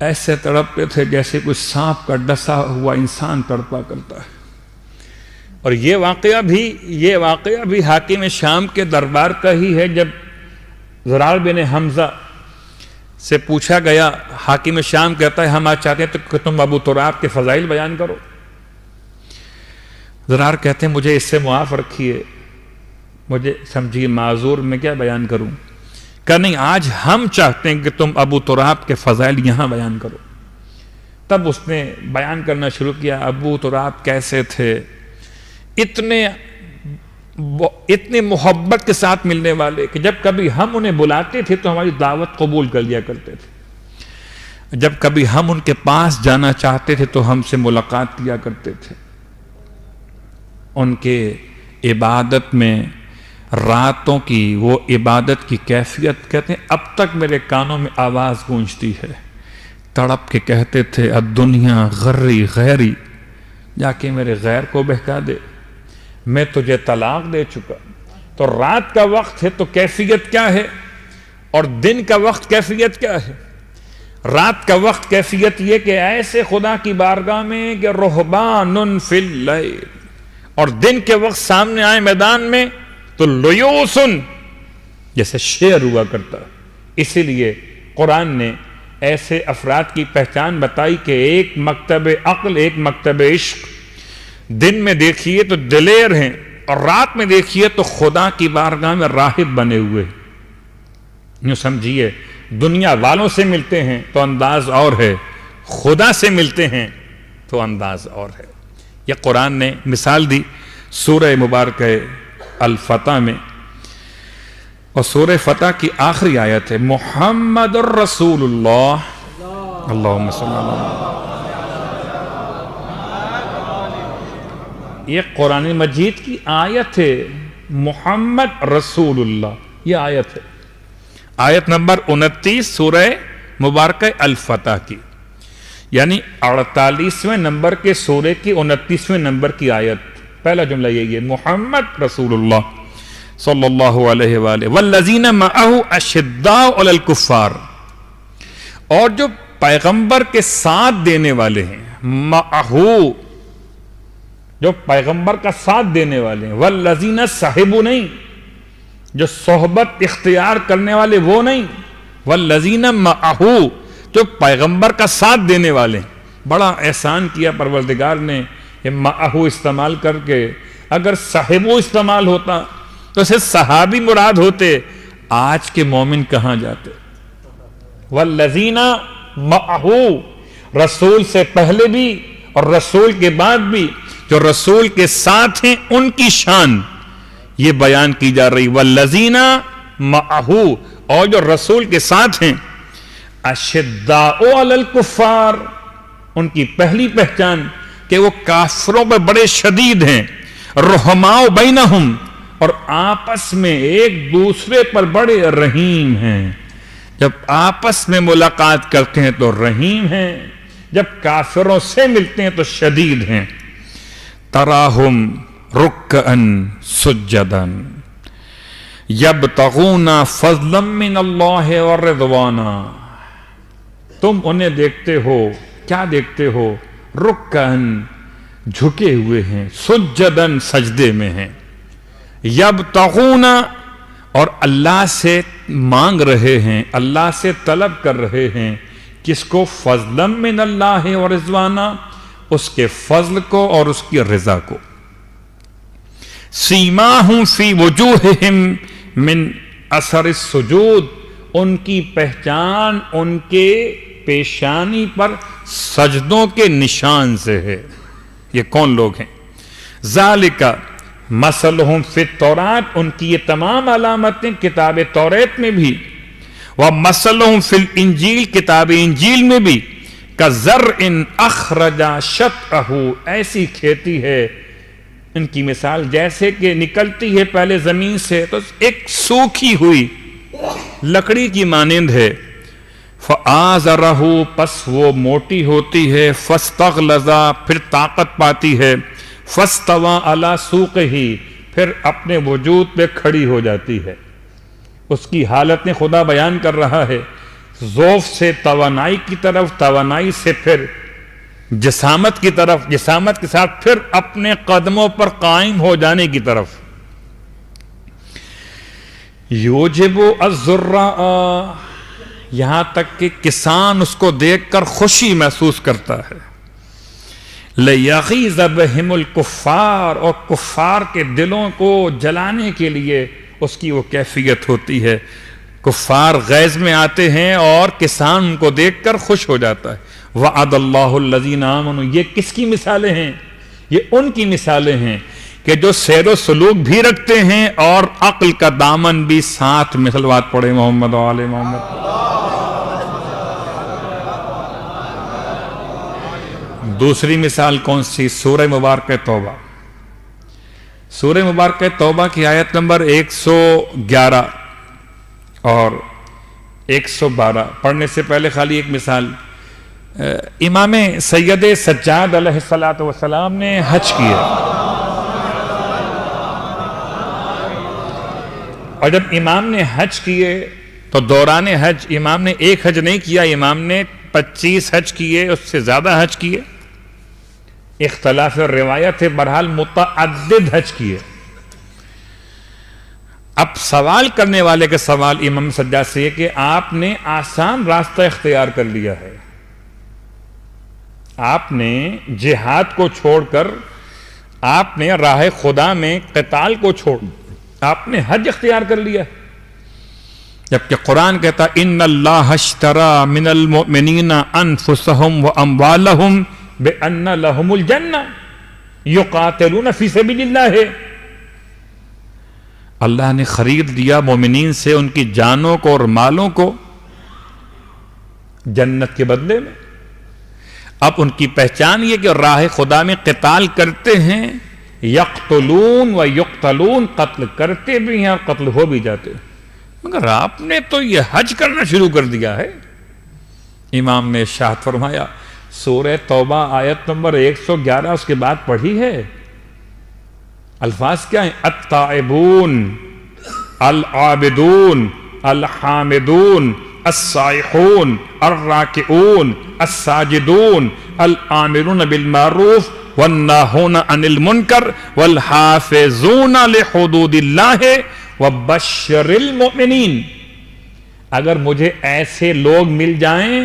Speaker 2: ایسے تڑپتے تھے جیسے کوئی سانپ کا ڈسا ہوا انسان تڑپا کرتا ہے۔ اور یہ واقعہ بھی حاکم شام کے دربار کا ہی ہے۔ جب زرار بن حمزہ سے پوچھا گیا، حاکم شام کہتا ہے ہم آج چاہتے ہیں کہ تم ابو تراب کے فضائل بیان کرو۔ زرار کہتے ہیں مجھے اس سے معاف رکھیے، مجھے سمجھیے معذور، میں کیا بیان کروں؟ کہ نہیں، آج ہم چاہتے ہیں کہ تم ابو تراب کے فضائل یہاں بیان کرو۔ تب اس نے بیان کرنا شروع کیا ابو تراب کیسے تھے، اتنے محبت کے ساتھ ملنے والے کہ جب کبھی ہم انہیں بلاتے تھے تو ہماری دعوت قبول کر لیا کرتے تھے، جب کبھی ہم ان کے پاس جانا چاہتے تھے تو ہم سے ملاقات کیا کرتے تھے۔ ان کے عبادت میں راتوں کی وہ عبادت کی کیفیت کہتے ہیں اب تک میرے کانوں میں آواز گونجتی ہے۔ تڑپ کے کہتے تھے الدنیا غری غیری، جا کے میرے غیر کو بہکا دے، میں تجھے طلاق دے چکا۔ تو رات کا وقت ہے تو کیفیت کیا ہے، اور دن کا وقت کیفیت کیا ہے؟ رات کا وقت کیفیت یہ کہ ایسے خدا کی بارگاہ میں کہ رہبان فی اللیل، اور دن کے وقت سامنے آئے میدان میں تو لیوسن جیسے شیر ہوا کرتا۔ اسی لیے قرآن نے ایسے افراد کی پہچان بتائی کہ ایک مکتب عقل، ایک مکتب عشق، دن میں دیکھیے تو دلیر ہیں اور رات میں دیکھیے تو خدا کی بارگاہ میں راہب بنے ہوئے۔ یوں سمجھیے دنیا والوں سے ملتے ہیں تو انداز اور ہے، خدا سے ملتے ہیں تو انداز اور ہے۔ یہ قرآن نے مثال دی سورہ مبارکہ الفتح میں، اور سورہ فتح کی آخری آیت ہے محمد الرسول اللہ، اللہم صلی اللہ علیہ وسلم۔ یہ قرآن مجید کی آیت ہے، محمد رسول اللہ، یہ آیت ہے، آیت نمبر 29 سورہ مبارکہ الفتح کی، یعنی 48ویں نمبر کے سورے کی 29ویں نمبر کی آیت، پہلا جملہ یہی ہے، محمد رسول اللہ صلی اللہ علیہ وآلہ والذین معہ اشداء علی الکفار، اور جو پیغمبر کے ساتھ دینے والے ہیں، معہ جو پیغمبر کا ساتھ دینے والے ہیں، والذین صاحبو نہیں، جو صحبت اختیار کرنے والے وہ نہیں، والذین معہ جو پیغمبر کا ساتھ دینے والے ہیں۔ بڑا احسان کیا پروردگار نے یہ معہ استعمال کر کے، اگر صاحبو استعمال ہوتا تو اسے صحابی مراد ہوتے، آج کے مومن کہاں جاتے؟ والذین معہ، رسول سے پہلے بھی اور رسول کے بعد بھی جو رسول کے ساتھ ہیں ان کی شان یہ بیان کی جا رہی، والذین معہ، اور جو رسول کے ساتھ ہیں، اشداء علی الکفار، ان کی پہلی پہچان کہ وہ کافروں پہ بڑے شدید ہیں، رحماء بینہم، اور آپس میں ایک دوسرے پر بڑے رحیم ہیں، جب آپس میں ملاقات کرتے ہیں تو رحیم ہیں، جب کافروں سے ملتے ہیں تو شدید ہیں۔ تراہم رکعا سجدا یبتغون فضلا من اللہ ورضوانا، تم انہیں دیکھتے ہو، کیا دیکھتے ہو؟ رکعا، جھکے ہوئے ہیں، سجدا، سجدے میں ہیں، یبتغون، اور اللہ سے مانگ رہے ہیں، اللہ سے طلب کر رہے ہیں، کس کو؟ فضلا من اللہ ورضوانا، اس کے فضل کو اور اس کی رضا کو۔ سیماہم فی وجوہہم من اثر السجود، ان کی پہچان ان کے پیشانی پر سجدوں کے نشان سے ہے۔ یہ کون لوگ ہیں؟ ذالک مثلہم فی التوراۃ، ان کی یہ تمام علامتیں کتاب توریت میں بھی، ومثلہم فی الانجیل، کتاب انجیل میں بھی، کزرع اخرج شطأہ، ایسی کھیتی ہے، ان کی مثال جیسے کہ نکلتی ہے پہلے زمین سے تو ایک سوکھی ہوئی لکڑی کی مانند ہے، فآزرہ، پس وہ موٹی ہوتی ہے، فاستغلظ، پھر طاقت پاتی ہے، فاستوى علی سوقہ، پھر اپنے وجود پہ کھڑی ہو جاتی ہے۔ اس کی حالتیں خدا بیان کر رہا ہے، ضعف سے توانائی کی طرف، توانائی سے پھر جسامت کی طرف، جسامت کے ساتھ پھر اپنے قدموں پر قائم ہو جانے کی طرف۔ یوجب الذراء، یہاں تک کہ کسان اس کو دیکھ کر خوشی محسوس کرتا ہے۔ لیغیظ بہم الکفار، اور کفار کے دلوں کو جلانے کے لیے اس کی وہ کیفیت ہوتی ہے، کفار غیظ میں آتے ہیں اور کسان ان کو دیکھ کر خوش ہو جاتا ہے۔ وعد اللہ الذین آمنوا، یہ کس کی مثالیں ہیں؟ یہ ان کی مثالیں ہیں کہ جو سیر و سلوک بھی رکھتے ہیں اور عقل کا دامن بھی ساتھ میں، صلوات پڑھے محمد و آل محمد۔ دوسری مثال کون سی؟ سورہ مبارکہ توبہ، سورہ مبارکہ توبہ کی آیت نمبر 111 اور 112 پڑھنے سے پہلے خالی ایک مثال، امام سید سجاد علیہ السلام نے حج کیا، اور جب امام نے حج کیے تو دوران حج امام نے ایک حج نہیں کیا، امام نے 25 حج کیے، اس سے زیادہ حج کیے، اختلاف روایت ہے، بہرحال متعدد حج کیے۔ اب سوال کرنے والے کا سوال امام سجاد سے ہے کہ آپ نے آسان راستہ اختیار کر لیا ہے، آپ نے جہاد کو چھوڑ کر، آپ نے راہ خدا میں قتال کو چھوڑ، آپ نے حج اختیار کر لیا، جبکہ قرآن کہتا ان اللہ اشترى من المؤمنین انفسهم واموالهم بان لهم الجنہ یقاتلون فی سبیل اللہ، اللہ نے خرید لیا مومنین سے ان کی جانوں کو اور مالوں کو جنت کے بدلے میں۔ اب ان کی پہچان یہ کہ راہ خدا میں قتال کرتے ہیں یقتلون و یقتلون، قتل کرتے بھی ہیں اور قتل ہو بھی جاتے ہیں، مگر آپ نے تو یہ حج کرنا شروع کر دیا ہے۔ امام نے ارشاد فرمایا، سورہ توبہ آیت نمبر 111 اس کے بعد پڑھی ہے، الفاظ کیا ہیں؟ التائبون العابدون الحامدون السائحون الراکعون الساجدون الآمرون بالمعروف والناہون عن المنکر والحافظون لحدود اللہ وبشر المؤمنین۔ اگر مجھے ایسے لوگ مل جائیں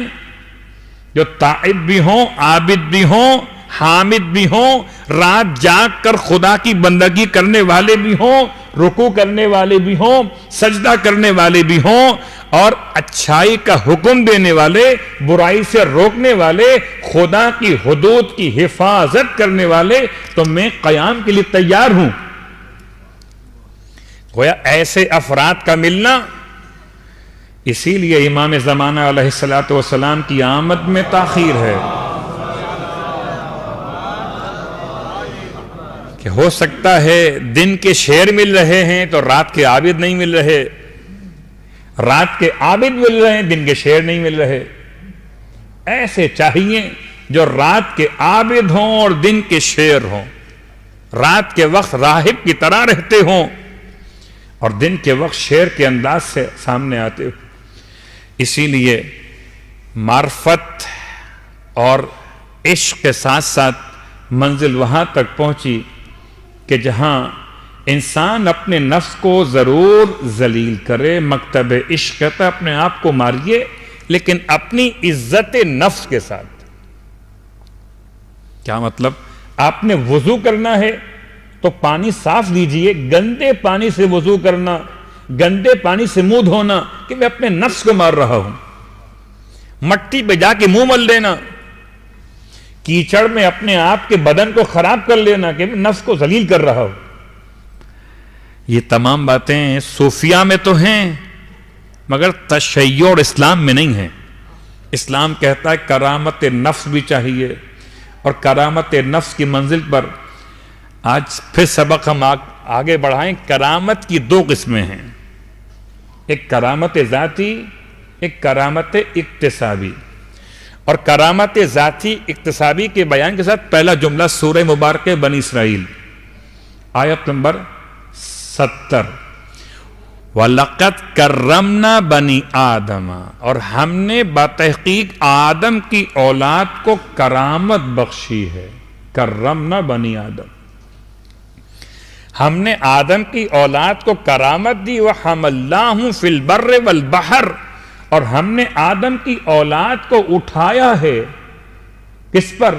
Speaker 2: جو تائب بھی ہوں، عابد بھی ہوں، حامد بھی ہوں، رات جاگ کر خدا کی بندگی کرنے والے بھی ہوں، رکوع کرنے والے بھی ہوں، سجدہ کرنے والے بھی ہوں، اور اچھائی کا حکم دینے والے، برائی سے روکنے والے، خدا کی حدود کی حفاظت کرنے والے، تو میں قیام کے لیے تیار ہوں۔ گویا ایسے افراد کا ملنا، اسی لیے امام زمانہ علیہ السلام کی آمد میں تاخیر ہے کہ ہو سکتا ہے دن کے شیر مل رہے ہیں تو رات کے عابد نہیں مل رہے، رات کے عابد مل رہے ہیں، دن کے شیر نہیں مل رہے۔ ایسے چاہیے جو رات کے عابد ہوں اور دن کے شیر ہوں، رات کے وقت راہب کی طرح رہتے ہوں اور دن کے وقت شیر کے انداز سے سامنے آتے ہوں۔ اسی لیے معرفت اور عشق کے ساتھ ساتھ منزل وہاں تک پہنچی کہ جہاں انسان اپنے نفس کو ضرور ذلیل کرے، مکتب عشق کہتا ہے اپنے آپ کو ماریے لیکن اپنی عزت نفس کے ساتھ۔ کیا مطلب؟ آپ نے وضو کرنا ہے تو پانی صاف لیجئے، گندے پانی سے وضو کرنا، گندے پانی سے منہ دھونا کہ میں اپنے نفس کو مار رہا ہوں، مٹی پہ جا کے منہ مل لینا، کیچڑ میں اپنے آپ کے بدن کو خراب کر لینا کہ میں نفس کو ذلیل کر رہا ہوں۔ یہ تمام باتیں صوفیہ میں تو ہیں مگر تشیع اور اسلام میں نہیں ہیں۔ اسلام کہتا ہے کرامت نفس بھی چاہیے، اور کرامت نفس کی منزل پر آج پھر سبق ہم آگے بڑھائیں۔ کرامت کی دو قسمیں ہیں، ایک کرامت ذاتی، ایک کرامت اکتسابی۔ اور کرامت ذاتی اکتسابی کے بیان کے ساتھ پہلا جملہ سورہ مبارکہ بنی اسرائیل آیت نمبر 70، وَلَقَدْ كَرَّمْنَا بَنِي آدَمَ، اور ہم نے بتحقیق آدم کی اولاد کو کرامت بخشی ہے۔ کرمنا بنی آدم، ہم نے آدم کی اولاد کو کرامت دی۔ وَحَمَلْنَاهُمْ فِي الْبَرِّ وَالْبَحْرِ، اور ہم نے آدم کی اولاد کو اٹھایا ہے کس پر؟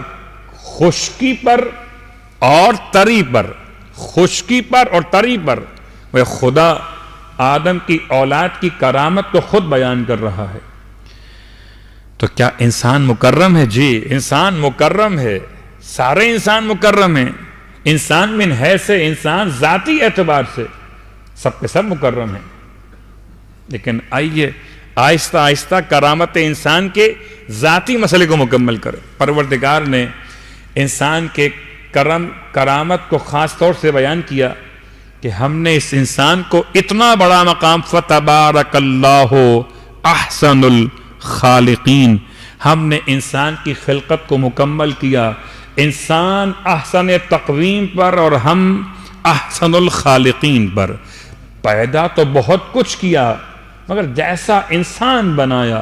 Speaker 2: خشکی پر اور تری پر، خشکی پر اور تری پر۔ وہ خدا آدم کی اولاد کی کرامت کو خود بیان کر رہا ہے۔ تو کیا انسان مکرم ہے؟ جی انسان مکرم ہے، سارے انسان مکرم ہیں۔ انسان من حیث انسان ذاتی اعتبار سے سب کے سب مکرم ہیں، لیکن آئیے آہستہ آہستہ کرامت انسان کے ذاتی مسئلے کو مکمل کرے۔ پروردگار نے انسان کے کرامت کو خاص طور سے بیان کیا کہ ہم نے اس انسان کو اتنا بڑا مقام فَتَبَارَكَ اللَّهُ أَحْسَنُ الْخَالِقِينَ، ہم نے انسان کی خلقت کو مکمل کیا، انسان احسن تقویم پر اور ہم احسن الخالقین پر۔ پیدا تو بہت کچھ کیا مگر جیسا انسان بنایا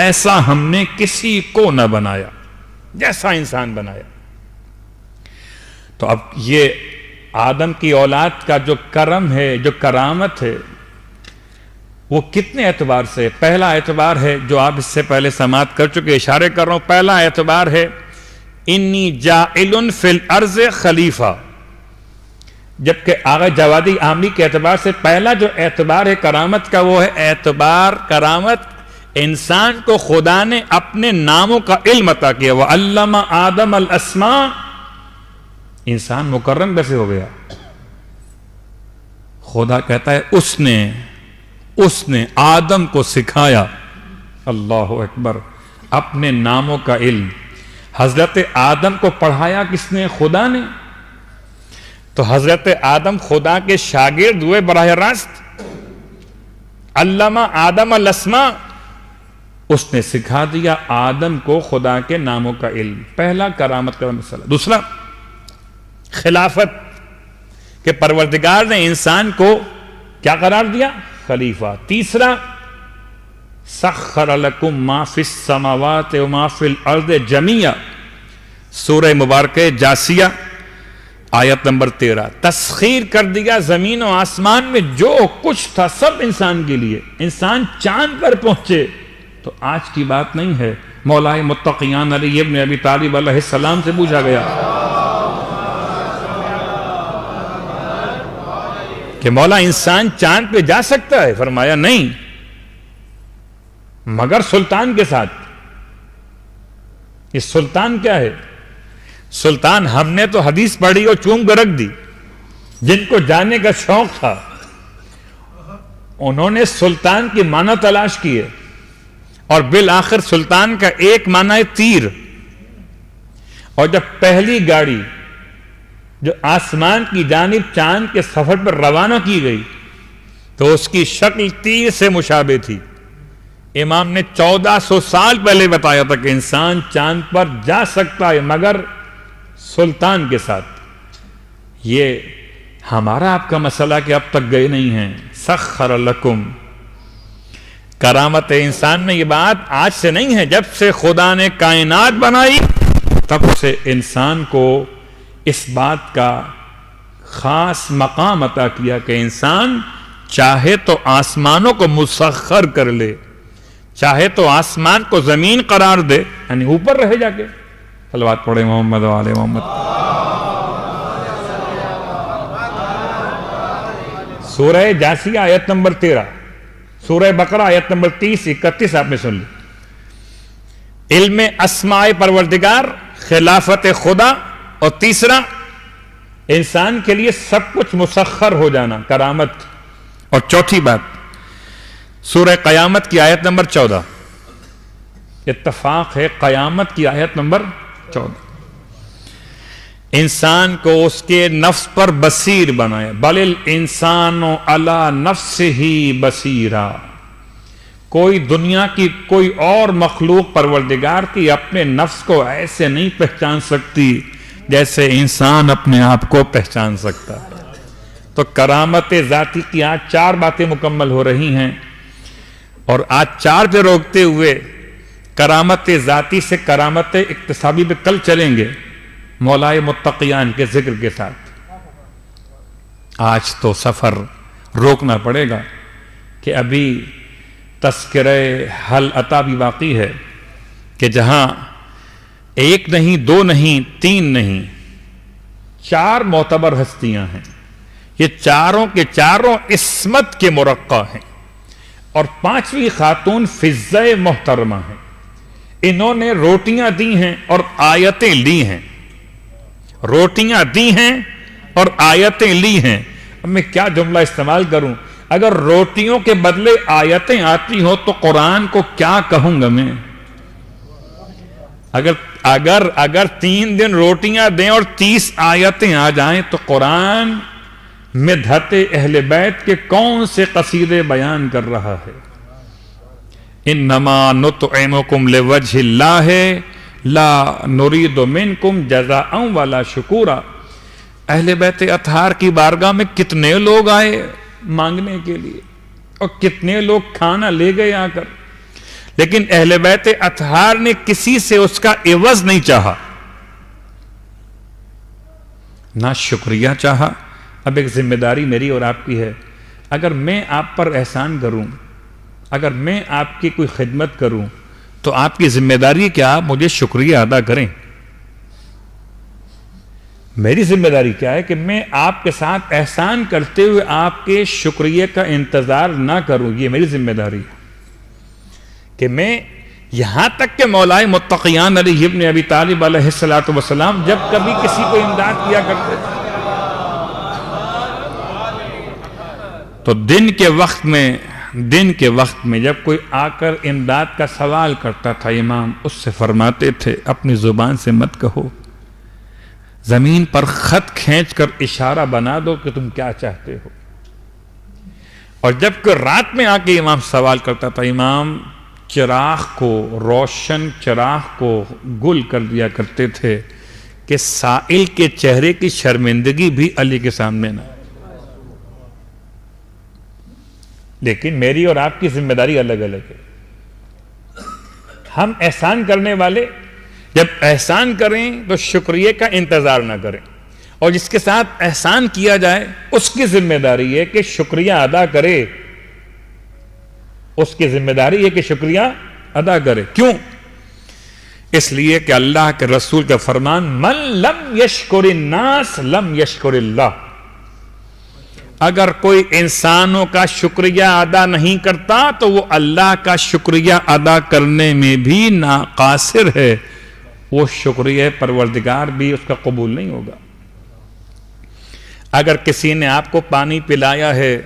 Speaker 2: ایسا ہم نے کسی کو نہ بنایا، جیسا انسان بنایا۔ تو اب یہ آدم کی اولاد کا جو کرم ہے، جو کرامت ہے، وہ کتنے اعتبار سے؟ پہلا اعتبار ہے جو آپ اس سے پہلے سماعت کر چکے، اشارے کر رہا ہوں۔ پہلا اعتبار ہے انی جاعل فی الارض خلیفہ، جبکہ آغا جوادی عامی کے اعتبار سے پہلا جو اعتبار ہے کرامت کا وہ ہے اعتبار کرامت انسان کو خدا نے اپنے ناموں کا علم عطا کیا۔ وَعَلَّمَ آدَمَ الْأَسْمَاءَ، انسان مکرم کیسے ہو گیا؟ خدا کہتا ہے اس نے آدم کو سکھایا، اللہ اکبر، اپنے ناموں کا علم۔ حضرت آدم کو پڑھایا کس نے؟ خدا نے۔ تو حضرت آدم خدا کے شاگرد ہوئے براہ راست. علامہ آدم الاسماء، اس نے سکھا دیا آدم کو خدا کے ناموں کا علم. پہلا کرامت کا مسئلہ. دوسرا خلافت، کہ پروردگار نے انسان کو کیا قرار دیا؟ خلیفہ. تیسرا سخر لکم ما فی السماوات و ما فی الارض جمیعا، سورہ مبارکہ جاسیہ آیت نمبر 13. تسخیر کر دیا زمین و آسمان میں جو کچھ تھا سب انسان کے لیے. انسان چاند پر پہنچے تو آج کی بات نہیں ہے. مولائے متقیان علی ابن ابی طالب علیہ السلام سے پوچھا گیا کہ مولا انسان چاند پہ جا سکتا ہے؟ فرمایا نہیں، مگر سلطان کے ساتھ. یہ سلطان کیا ہے؟ سلطان، ہم نے تو حدیث پڑھی اور چوم کر رکھ دی. جن کو جاننے کا شوق تھا انہوں نے سلطان کی معنی تلاش کیے، اور بالآخر سلطان کا ایک معنی ہے تیر. اور جب پہلی گاڑی جو آسمان کی جانب چاند کے سفر پر روانہ کی گئی تو اس کی شکل تیر سے مشابہ تھی. امام نے 1400 سال پہلے بتایا تھا کہ انسان چاند پر جا سکتا ہے مگر سلطان کے ساتھ. یہ ہمارا آپ کا مسئلہ کہ اب تک گئے نہیں ہیں. سخر لکم، کرامت انسان میں یہ بات آج سے نہیں ہے. جب سے خدا نے کائنات بنائی تب سے انسان کو اس بات کا خاص مقام عطا کیا کہ انسان چاہے تو آسمانوں کو مسخر کر لے، چاہے تو آسمان کو زمین قرار دے، یعنی اوپر رہے جا کے. صلوات پڑھے محمد و آل محمد. سورہ جاسیہ آیت نمبر 13، سورہ بقرہ آیت نمبر 30 31 آپ نے سن لی. علم اسماء پروردگار، خلافت خدا، اور تیسرا انسان کے لیے سب کچھ مسخر ہو جانا، کرامت. اور چوتھی بات سورہ قیامت کی آیت نمبر 14. اتفاق ہے قیامت کی آیت نمبر 14. انسان کو اس کے نفس پر بصیر بنایا. بل الانسان علی نفسہ بصیرا. کوئی دنیا کی کوئی اور مخلوق پروردگار کی اپنے نفس کو ایسے نہیں پہچان سکتی جیسے انسان اپنے آپ کو پہچان سکتا ہے. تو کرامت ذاتی کی آج 4 باتیں مکمل ہو رہی ہیں، اور آج 4 پہ روکتے ہوئے کرامت ذاتی سے کرامت اکتسابی پہ کل چلیں گے مولائے متقیان کے ذکر کے ساتھ. آج تو سفر روکنا پڑے گا کہ ابھی تذکرہ حل عطا بھی باقی ہے کہ جہاں 1 نہیں 2 نہیں 3 نہیں 4 معتبر ہستیاں ہیں. یہ چاروں کے چاروں عصمت کے مرقع ہیں، اور 5ویں خاتون فضہ محترمہ ہیں. انہوں نے روٹیاں دی ہیں اور آیتیں لی ہیں. روٹیاں دی ہیں اور آیتیں لی ہیں. اب میں کیا جملہ استعمال کروں؟ اگر روٹیوں کے بدلے آیتیں آتی ہوں تو قرآن کو کیا کہوں گا میں؟ اگر 3 دن روٹیاں دیں اور 30 آیتیں آ جائیں تو قرآن مدحت اہل بیت کے کون سے قصیدے بیان کر رہا ہے؟ انما نطعمکم لوجہ اللہ لا نرید منکم جزاء ولا شکورا. اہل بیت اطہار کی بارگاہ میں کتنے لوگ آئے مانگنے کے لیے اور کتنے لوگ کھانا لے گئے آ کر، لیکن اہل بیت اطہار نے کسی سے اس کا عوض نہیں چاہا، نہ شکریہ چاہا. اب ایک ذمہ داری میری اور آپ کی ہے. اگر میں آپ پر احسان کروں، اگر میں آپ کی کوئی خدمت کروں تو آپ کی ذمہ داری ہے کہ آپ مجھے شکریہ ادا کریں. میری ذمہ داری کیا ہے کہ میں آپ کے ساتھ احسان کرتے ہوئے آپ کے شکریہ کا انتظار نہ کروں. یہ میری ذمہ داری ہے کہ میں یہاں تک کہ مولائے متقیان علی ابن ابی طالب علیہ السلام جب کبھی کسی کو امداد کیا کرتے تھے تو دن کے وقت میں جب کوئی آ کر امداد کا سوال کرتا تھا، امام اس سے فرماتے تھے اپنی زبان سے مت کہو، زمین پر خط کھینچ کر اشارہ بنا دو کہ تم کیا چاہتے ہو. اور جب کہ رات میں آ کے امام سوال کرتا تھا، امام چراغ کو، روشن چراغ کو گل کر دیا کرتے تھے کہ سائل کے چہرے کی شرمندگی بھی علی کے سامنے نہ. لیکن میری اور آپ کی ذمہ داری الگ الگ ہے. ہم احسان کرنے والے جب احسان کریں تو شکریہ کا انتظار نہ کریں، اور جس کے ساتھ احسان کیا جائے اس کی ذمہ داری ہے کہ شکریہ ادا کرے. اس کی ذمہ داری ہے کہ شکریہ ادا کرے. کیوں؟ اس لیے کہ اللہ کے رسول کا فرمان، من لم یشکر الناس لم یشکر اللہ. اگر کوئی انسانوں کا شکریہ ادا نہیں کرتا تو وہ اللہ کا شکریہ ادا کرنے میں بھی ناقاصر ہے. وہ شکریہ پروردگار بھی اس کا قبول نہیں ہوگا. اگر کسی نے آپ کو پانی پلایا ہے،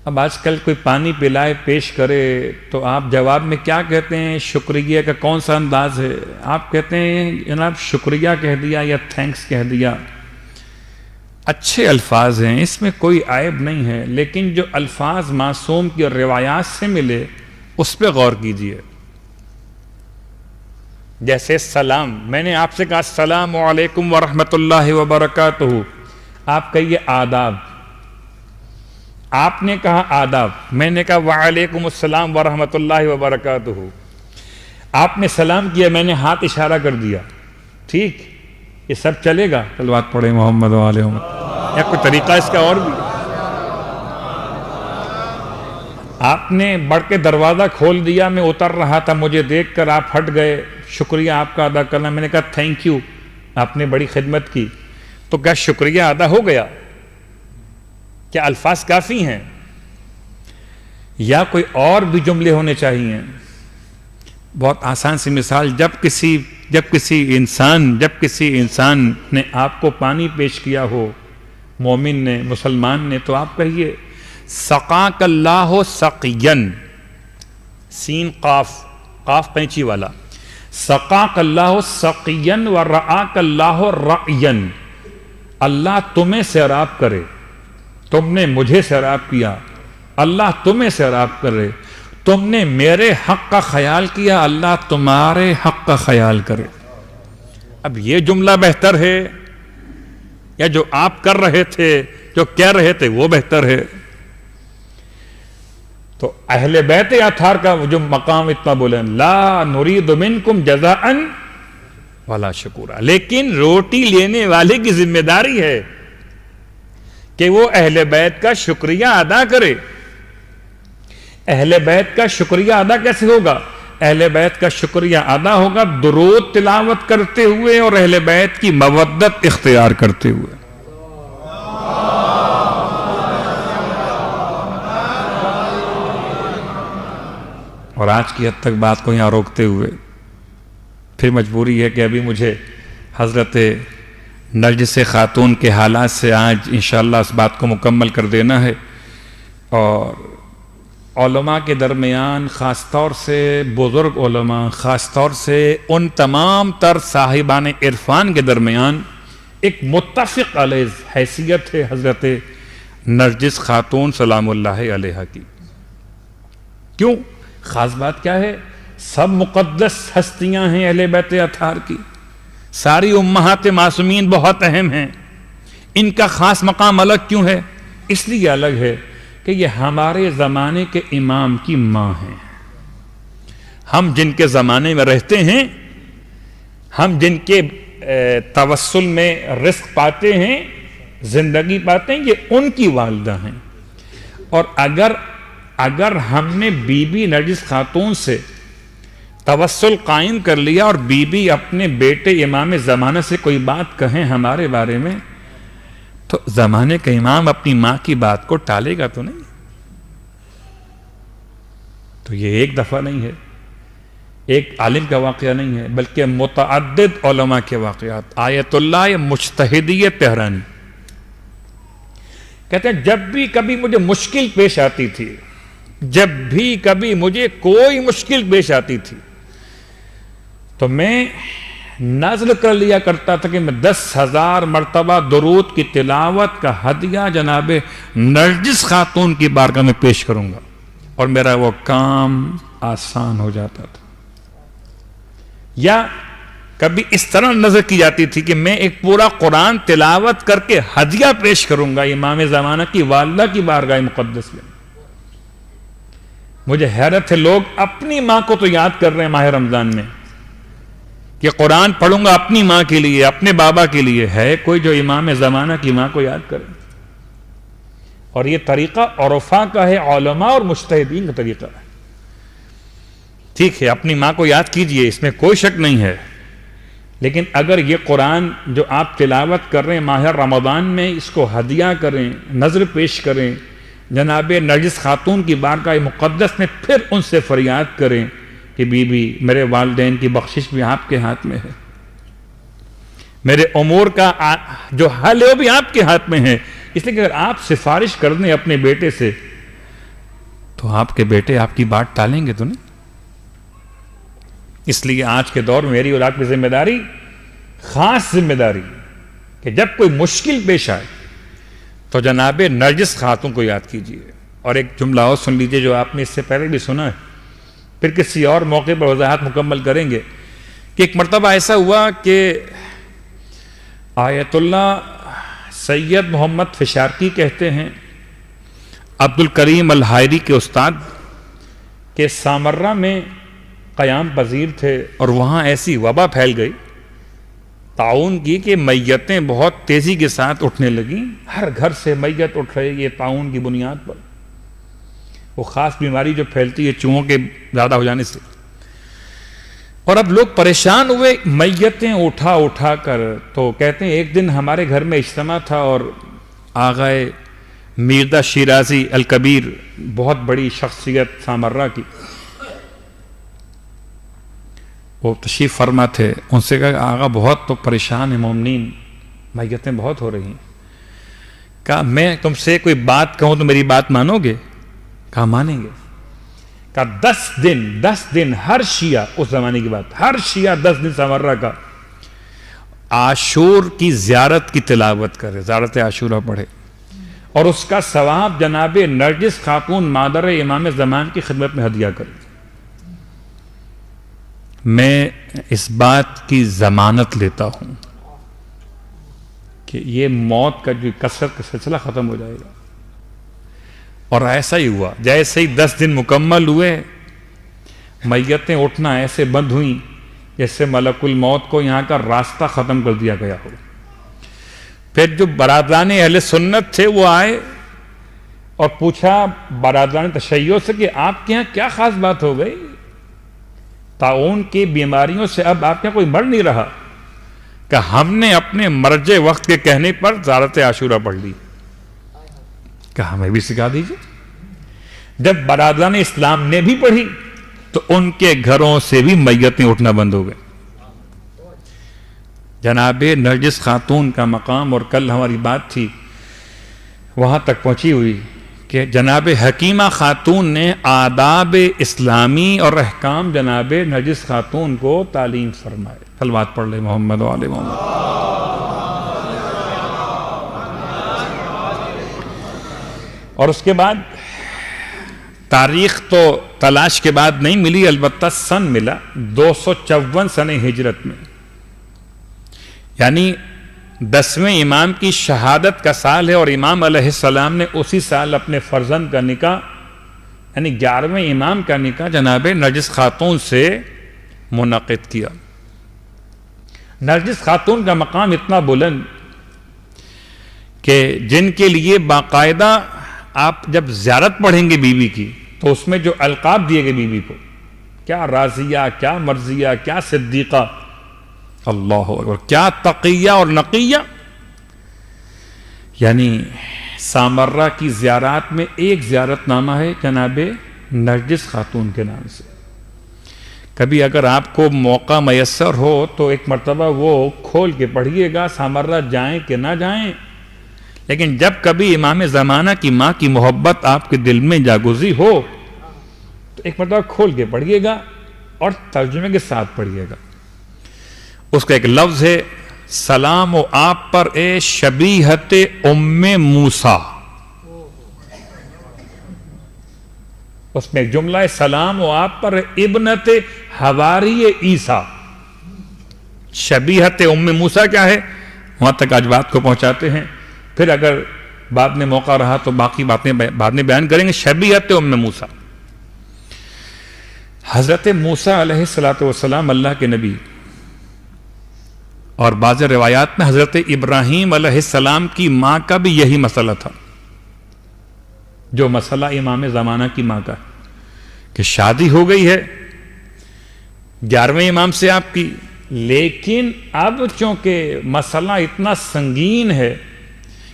Speaker 2: اب آج کل کوئی پانی پلائے پیش کرے تو آپ جواب میں کیا کہتے ہیں؟ شکریہ کا کون سا انداز ہے؟ آپ کہتے ہیں جناب شکریہ کہہ دیا یا تھینکس کہہ دیا. اچھے الفاظ ہیں، اس میں کوئی عیب نہیں ہے، لیکن جو الفاظ معصوم کی روایات سے ملے اس پہ غور کیجئے. جیسے سلام، میں نے آپ سے کہا السلام علیکم ورحمۃ اللہ وبرکاتہ، آپ کہیے آداب. آپ نے کہا آداب، میں نے کہا وعلیکم السلام ورحمۃ اللہ وبرکاتہ. آپ نے سلام کیا، میں نے ہاتھ اشارہ کر دیا. ٹھیک، یہ سب چلے گا؟ صلوات پڑھے محمد و آل محمد. یا کوئی طریقہ اس کا اور بھی؟ آپ نے بڑھ کے دروازہ کھول دیا، میں اتر رہا تھا، مجھے دیکھ کر آپ ہٹ گئے، شکریہ آپ کا ادا کرنا. میں نے کہا تھینک یو، آپ نے بڑی خدمت کی. تو کیا شکریہ ادا ہو گیا؟ کیا الفاظ کافی ہیں یا کوئی اور بھی جملے ہونے چاہیے؟ بہت آسان سی مثال، جب کسی انسان نے آپ کو پانی پیش کیا ہو، مومن نے، مسلمان نے، تو آپ کہیے سقاک اللہ سقین، سین قاف پینچی والا، سقاک اللہ سقین و رعاک اللہ رعین. اللہ تمہیں سیراب کرے، تم نے مجھے سیراب کیا، اللہ تمہیں سیراب کرے. تم نے میرے حق کا خیال کیا، اللہ تمہارے حق کا خیال کرے. اب یہ جملہ بہتر ہے یا جو آپ کر رہے تھے، جو کہہ رہے تھے وہ بہتر ہے؟ تو اہل بیت اطہار کا جو مقام اتنا بلند، لا نرید منکم جزاء ولا شکورا. لیکن روٹی لینے والے کی ذمہ داری ہے کہ وہ اہل بیت کا شکریہ ادا کرے. اہل بیت کا شکریہ ادا کیسے ہوگا؟ اہل بیت کا شکریہ ادا ہوگا درود تلاوت کرتے ہوئے اور اہل بیت کی مودت اختیار کرتے ہوئے. اور آج کی حد تک بات کو یہاں روکتے ہوئے پھر مجبوری ہے کہ ابھی مجھے حضرت نرجس خاتون کے حالات سے آج انشاءاللہ اس بات کو مکمل کر دینا ہے. اور علماء کے درمیان، خاص طور سے بزرگ علماء، خاص طور سے ان تمام تر صاحبان عرفان کے درمیان ایک متفق علیہ حیثیت ہے حضرت نرجس خاتون سلام اللہ علیہ کی. کیوں؟ خاص بات کیا ہے؟ سب مقدس ہستیاں ہیں اہل بیت اطہار کی، ساری امہات معصومین بہت اہم ہیں. ان کا خاص مقام الگ کیوں ہے؟ اس لیے الگ ہے کہ یہ ہمارے زمانے کے امام کی ماں ہیں. ہم جن کے زمانے میں رہتے ہیں، ہم جن کے توسل میں رزق پاتے ہیں، زندگی پاتے ہیں، یہ ان کی والدہ ہیں. اور اگر ہم نے بی بی نرجس خاتون سے توسل قائم کر لیا اور بی بی اپنے بیٹے امام زمانہ سے کوئی بات کہیں ہمارے بارے میں، تو زمانے کا امام اپنی ماں کی بات کو ٹالے گا تو نہیں. تو یہ ایک دفعہ نہیں ہے، ایک عالم کا واقعہ نہیں ہے، بلکہ متعدد علماء کے واقعات. آیت اللہ مجتہدی طہرانی کہتے ہیں جب بھی کبھی مجھے مشکل پیش آتی تھی، جب بھی کبھی مجھے کوئی مشکل پیش آتی تھی، تو میں نازل کر لیا کرتا تھا کہ میں 10,000 مرتبہ درود کی تلاوت کا ہدیہ جناب نرجس خاتون کی بارگاہ میں پیش کروں گا، اور میرا وہ کام آسان ہو جاتا تھا۔ یا کبھی اس طرح نظر کی جاتی تھی کہ میں ایک پورا قرآن تلاوت کر کے ہدیہ پیش کروں گا امام زمانہ کی والدہ کی بارگاہ مقدس میں۔ مجھے حیرت ہے، لوگ اپنی ماں کو تو یاد کر رہے ہیں ماہ رمضان میں کہ قرآن پڑھوں گا اپنی ماں کے لیے، اپنے بابا کے لیے، ہے کوئی جو امام زمانہ کی ماں کو یاد کرے؟ اور یہ طریقہ عرفاء کا ہے، علماء اور مجتہدین کا طریقہ ہے۔ ٹھیک ہے، اپنی ماں کو یاد کیجئے، اس میں کوئی شک نہیں ہے، لیکن اگر یہ قرآن جو آپ تلاوت کر رہے ہیں ماہ رمضان میں، اس کو ہدیہ کریں، نذر پیش کریں جناب نرجس خاتون کی بارگاہ مقدس میں، پھر ان سے فریاد کریں کہ بی بی میرے والدین کی بخشش بھی آپ کے ہاتھ میں ہے، میرے امور کا جو حل ہے وہ بھی آپ کے ہاتھ میں ہے، اس لیے کہ اگر آپ سفارش کر دیں اپنے بیٹے سے تو آپ کے بیٹے آپ کی بات ٹالیں گے تو نہیں۔ اس لیے آج کے دور میں میری اور آپ کی ذمہ داری، خاص ذمہ داری، کہ جب کوئی مشکل پیش آئے تو جناب نرجس خاتون کو یاد کیجیے۔ اور ایک جملہ اور سن لیجیے جو آپ نے اس سے پہلے بھی سنا ہے، پھر کسی اور موقع پر وضاحت مکمل کریں گے، کہ ایک مرتبہ ایسا ہوا کہ آیت اللہ سید محمد فشارکی کہتے ہیں، عبد الکریم الحائری کے استاد، کہ سامرہ میں قیام پذیر تھے اور وہاں ایسی وبا پھیل گئی طاعون کی کہ میتیں بہت تیزی کے ساتھ اٹھنے لگیں، ہر گھر سے میت اٹھ رہے، یہ طاعون کی بنیاد پر، وہ خاص بیماری جو پھیلتی ہے چوہوں کے زیادہ ہو جانے سے۔ اور اب لوگ پریشان ہوئے میتیں اٹھا کر، تو کہتے ہیں ایک دن ہمارے گھر میں اجتماع تھا اور آغائے میردہ شیرازی الکبیر، بہت بڑی شخصیت سامرہ کی، وہ تشریف فرما تھے، ان سے کہا آغا بہت تو پریشان ہیں مومنین، میتیں بہت ہو رہی ہیں، کہا میں تم سے کوئی بات کہوں تو میری بات مانو گے؟ کہا مانیں گے۔ کہا 10 دن ہر شیعہ، اس زمانے کی بات، ہر شیعہ 10 دن سامرہ کا عاشور کی زیارت کی تلاوت کرے، زیارت عاشورہ پڑھے، اور اس کا ثواب جناب نرجس خاتون مادر امام زمان کی خدمت میں ہدیہ کرے۔ میں اس بات کی ضمانت لیتا ہوں کہ یہ موت کا جو کثرت کا سلسلہ ختم ہو جائے گا۔ اور ایسا ہی ہوا، جیسے ہی 10 دن مکمل ہوئے، میتیں اٹھنا ایسے بند ہوئیں جیسے ملک الموت کو یہاں کا راستہ ختم کر دیا گیا ہو۔ پھر جو برادران اہل سنت تھے وہ آئے اور پوچھا برادران تشیع سے کہ آپ کے ہاں کیا خاص بات ہو گئی؟ طاعون کی بیماریوں سے اب آپ کے کوئی مر نہیں رہا؟ کہ ہم نے اپنے مرج وقت کے کہنے پر زیارت عاشورہ پڑھ لی۔ کہ ہمیں بھی سکھا دیجئے۔ جب برادران اسلام نے بھی پڑھی تو ان کے گھروں سے بھی میتیں اٹھنا بند ہو گئے۔ جناب نرجس خاتون کا مقام، اور کل ہماری بات تھی وہاں تک پہنچی ہوئی کہ جناب حکیمہ خاتون نے آداب اسلامی اور احکام جناب نرجس خاتون کو تعلیم فرمائے۔ صلوات پڑھ لے محمد و آل محمد۔ اور اس کے بعد تاریخ تو تلاش کے بعد نہیں ملی، البتہ سن ملا 254 سن ہجرت میں، یعنی 10ویں امام کی شہادت کا سال ہے، اور امام علیہ السلام نے اسی سال اپنے فرزند کا نکاح، یعنی 11ویں امام کا نکاح جناب نرجس خاتون سے منعقد کیا۔ نرجس خاتون کا مقام اتنا بلند کہ جن کے لیے باقاعدہ آپ جب زیارت پڑھیں گے بی بی کی تو اس میں جو القاب دیے گئے بی بی کو، کیا رازیہ، کیا مرضیہ، کیا صدیقہ، اللہ اکبر، کیا تقیہ اور نقیہ، یعنی سامرہ کی زیارات میں ایک زیارت نامہ ہے جناب نرجس خاتون کے نام سے۔ کبھی اگر آپ کو موقع میسر ہو تو ایک مرتبہ وہ کھول کے پڑھیے گا، سامرہ جائیں کہ نہ جائیں، لیکن جب کبھی امام زمانہ کی ماں کی محبت آپ کے دل میں جاگزی ہو تو ایک مرتبہ کھول کے پڑھیے گا اور ترجمے کے ساتھ پڑھیے گا۔ اس کا ایک لفظ ہے سلام و آپ پر اے شبیہت ام موسیٰ. اس میں ایک جملہ ہے سلام و آپ پر ابنت حواری عیسیٰ. شبیہت ام موسیٰ کیا ہے وہاں تک آج بات کو پہنچاتے ہیں، پھر اگر بعد میں موقع رہا تو باقی باتیں بعد میں بیان کریں گے. شبیہت ام موسیٰ، حضرت موسیٰ علیہ السلام اللہ کے نبی، اور بعض روایات میں حضرت ابراہیم علیہ السلام کی ماں کا بھی یہی مسئلہ تھا، جو مسئلہ امام زمانہ کی ماں کا کہ شادی ہو گئی ہے 11ویں امام سے آپ کی، لیکن اب چونکہ مسئلہ اتنا سنگین ہے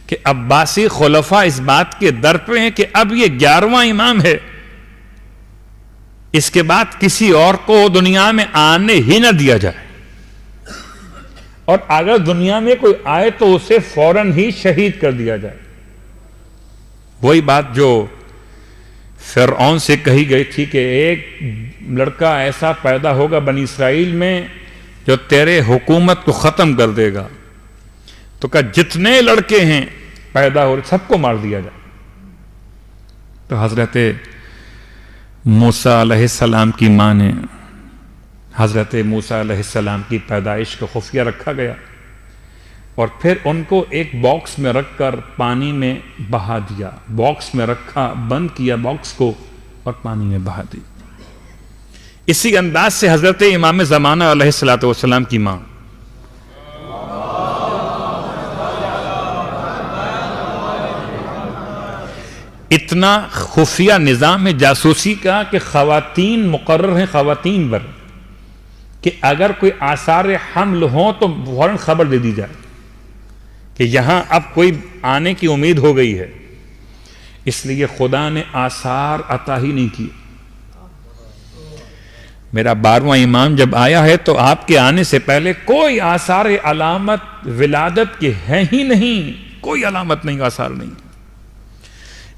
Speaker 2: کہ عباسی خلفاء اس بات کے در پہ ہیں کہ اب یہ 11واں امام ہے، اس کے بعد کسی اور کو دنیا میں آنے ہی نہ دیا جائے، اور اگر دنیا میں کوئی آئے تو اسے فوراً ہی شہید کر دیا جائے. وہی بات جو فرعون سے کہی گئی تھی کہ ایک لڑکا ایسا پیدا ہوگا بنی اسرائیل میں جو تیرے حکومت کو ختم کر دے گا، تو کہا جتنے لڑکے ہیں پیدا ہو رہے سب کو مار دیا جائے. تو حضرت موسیٰ علیہ السلام کی ماں نے حضرت موسیٰ علیہ السلام کی پیدائش کو خفیہ رکھا گیا، اور پھر ان کو ایک باکس میں رکھ کر پانی میں بہا دیا. باکس میں رکھا، بند کیا باکس کو اور پانی میں بہا دی. اسی انداز سے حضرت امام زمانہ علیہ السلام کی ماں اتنا خفیہ نظام ہے جاسوسی کا کہ خواتین مقرر ہیں خواتین پر کہ اگر کوئی آثار حمل ہوں تو فوراً خبر دے دی جائے کہ یہاں اب کوئی آنے کی امید ہو گئی ہے. اس لیے خدا نے آثار عطا ہی نہیں کیے. میرا 12واں امام جب آیا ہے تو آپ کے آنے سے پہلے کوئی آثار علامت ولادت کے ہیں ہی نہیں، کوئی علامت نہیں، آثار نہیں.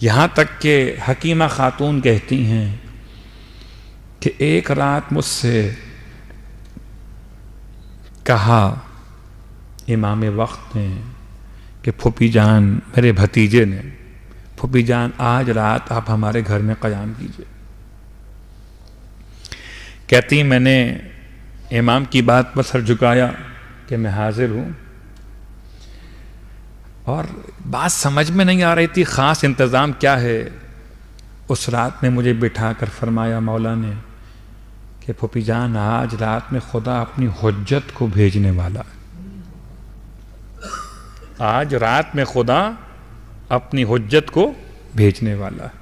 Speaker 2: یہاں تک کہ حکیمہ خاتون کہتی ہیں کہ ایک رات مجھ سے کہا امام وقت نے کہ پھوپھی جان، میرے بھتیجے نے، پھوپھی جان آج رات آپ ہمارے گھر میں قیام کیجئے. کہتی میں نے امام کی بات پر سر جھکایا کہ میں حاضر ہوں، اور بات سمجھ میں نہیں آ رہی تھی خاص انتظام کیا ہے. اس رات میں مجھے بٹھا کر فرمایا مولا نے کہ پھوپھی جان آج رات میں خدا اپنی حجت کو بھیجنے والا ہے. آج رات میں خدا اپنی حجت کو بھیجنے والا ہے.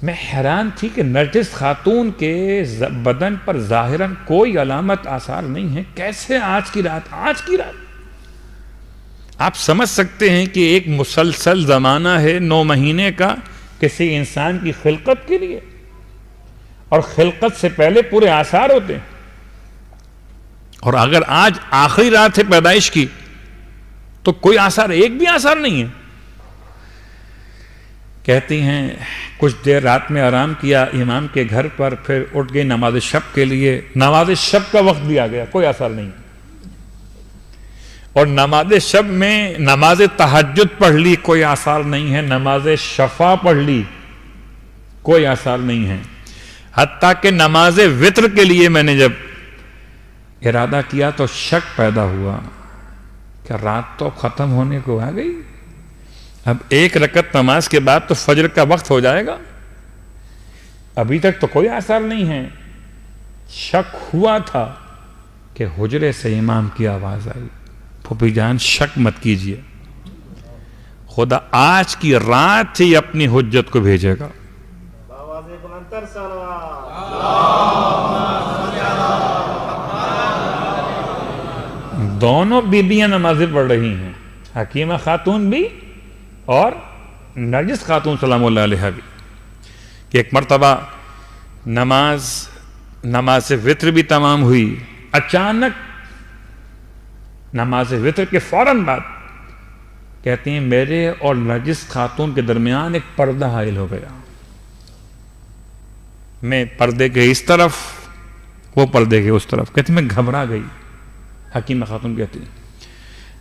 Speaker 2: میں حیران تھی کہ نرجس خاتون کے بدن پر ظاہراً کوئی علامت آثار نہیں ہے، کیسے آج کی رات آپ سمجھ سکتے ہیں کہ ایک مسلسل زمانہ ہے 9 مہینے کا کسی انسان کی خلقت کے لیے، اور خلقت سے پہلے پورے آثار ہوتے ہیں، اور اگر آج آخری رات ہے پیدائش کی تو کوئی آثار، ایک بھی آثار نہیں ہے. کہتی ہیں کچھ دیر رات میں آرام کیا امام کے گھر پر، پھر اٹھ گئی نماز شب کے لیے. نماز شب کا وقت بھی آ گیا، کوئی آثار نہیں. اور نماز شب میں نماز تہجد پڑھ لی، کوئی آثار نہیں ہے. نماز شفا پڑھ لی، کوئی آثار نہیں ہے. حتیٰ کہ نماز وتر کے لیے میں نے جب ارادہ کیا تو شک پیدا ہوا کہ رات تو ختم ہونے کو آ گئی، اب 1 رکعت نماز کے بعد تو فجر کا وقت ہو جائے گا، ابھی تک تو کوئی آثار نہیں ہے. شک ہوا تھا کہ حجرے سے امام کی آواز آئی، پھوپھی جان شک مت کیجئے، خدا آج کی رات ہی اپنی حجت کو بھیجے گا. دونوں بیبیاں نمازیں پڑھ رہی ہیں، حکیمہ خاتون بھی اور نرجس خاتون سلام اللہ علیہ بھی. کہ ایک مرتبہ نماز وتر بھی تمام ہوئی، اچانک نماز وتر کے فوراً بعد کہتی ہیں میرے اور نرجس خاتون کے درمیان ایک پردہ حائل ہو گیا. میں پردے کے اس طرف، وہ پردے کے اس طرف. کہتی میں گھبرا گئی حکیمہ خاتون کہتی ہیں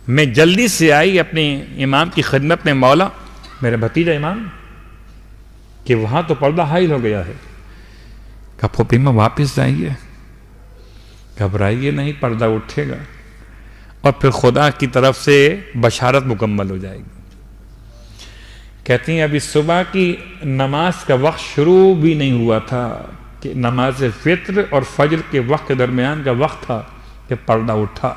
Speaker 2: میں جلدی سے آئی اپنے امام کی خدمت میں، مولا میرا بھتیجا امام کہ وہاں تو پردہ حائل ہو گیا ہے. کہا پھوپھی میں واپس جائیے، گھبرائیے نہیں، پردہ اٹھے گا اور پھر خدا کی طرف سے بشارت مکمل ہو جائے گی. کہتی ہیں ابھی صبح کی نماز کا وقت شروع بھی نہیں ہوا تھا کہ نماز فطر اور فجر کے وقت کے درمیان کا وقت تھا کہ پردہ اٹھا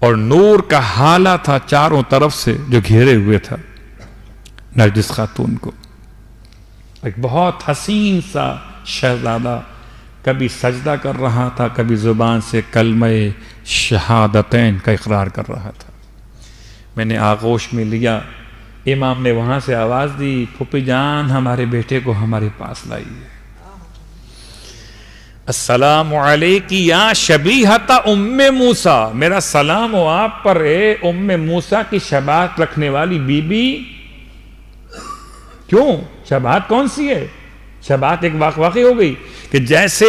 Speaker 2: اور نور کا حالہ تھا چاروں طرف سے جو گھیرے ہوئے تھا نرجس خاتون کو. ایک بہت حسین سا شہزادہ کبھی سجدہ کر رہا تھا، کبھی زبان سے کلمہ شہادتین کا اقرار کر رہا تھا. میں نے آغوش میں لیا. امام نے وہاں سے آواز دی پھوپھی جان ہمارے بیٹے کو ہمارے پاس لائیے. السلام علیکی یا شبیہۃ ام موسیٰ، میرا سلام ہو آپ پر اے ام موسیٰ کی شباہت رکھنے والی بی بی. کیوں شباہت کون سی ہے؟ شباہت ایک واقعی ہو گئی کہ جیسے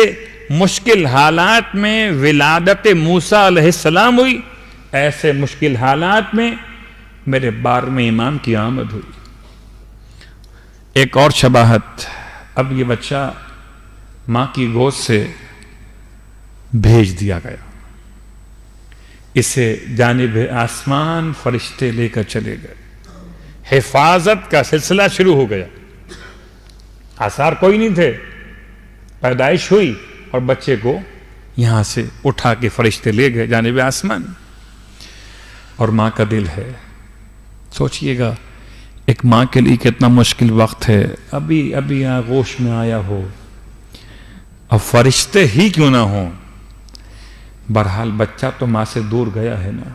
Speaker 2: مشکل حالات میں ولادت موسیٰ علیہ السلام ہوئی، ایسے مشکل حالات میں میرے 12ویں امام کی آمد ہوئی. ایک اور شباہت، اب یہ بچہ ماں کی گود سے بھیج دیا گیا، اسے جانب آسمان فرشتے لے کر چلے گئے. حفاظت کا سلسلہ شروع ہو گیا. آثار کوئی نہیں تھے، پیدائش ہوئی اور بچے کو یہاں سے اٹھا کے فرشتے لے گئے جانب آسمان. اور ماں کا دل ہے، سوچئے گا ایک ماں کے لیے کتنا مشکل وقت ہے. ابھی آغوش میں آیا ہو، اب فرشتے ہی کیوں نہ ہوں. بہرحال بچہ تو ماں سے دور گیا ہے نا.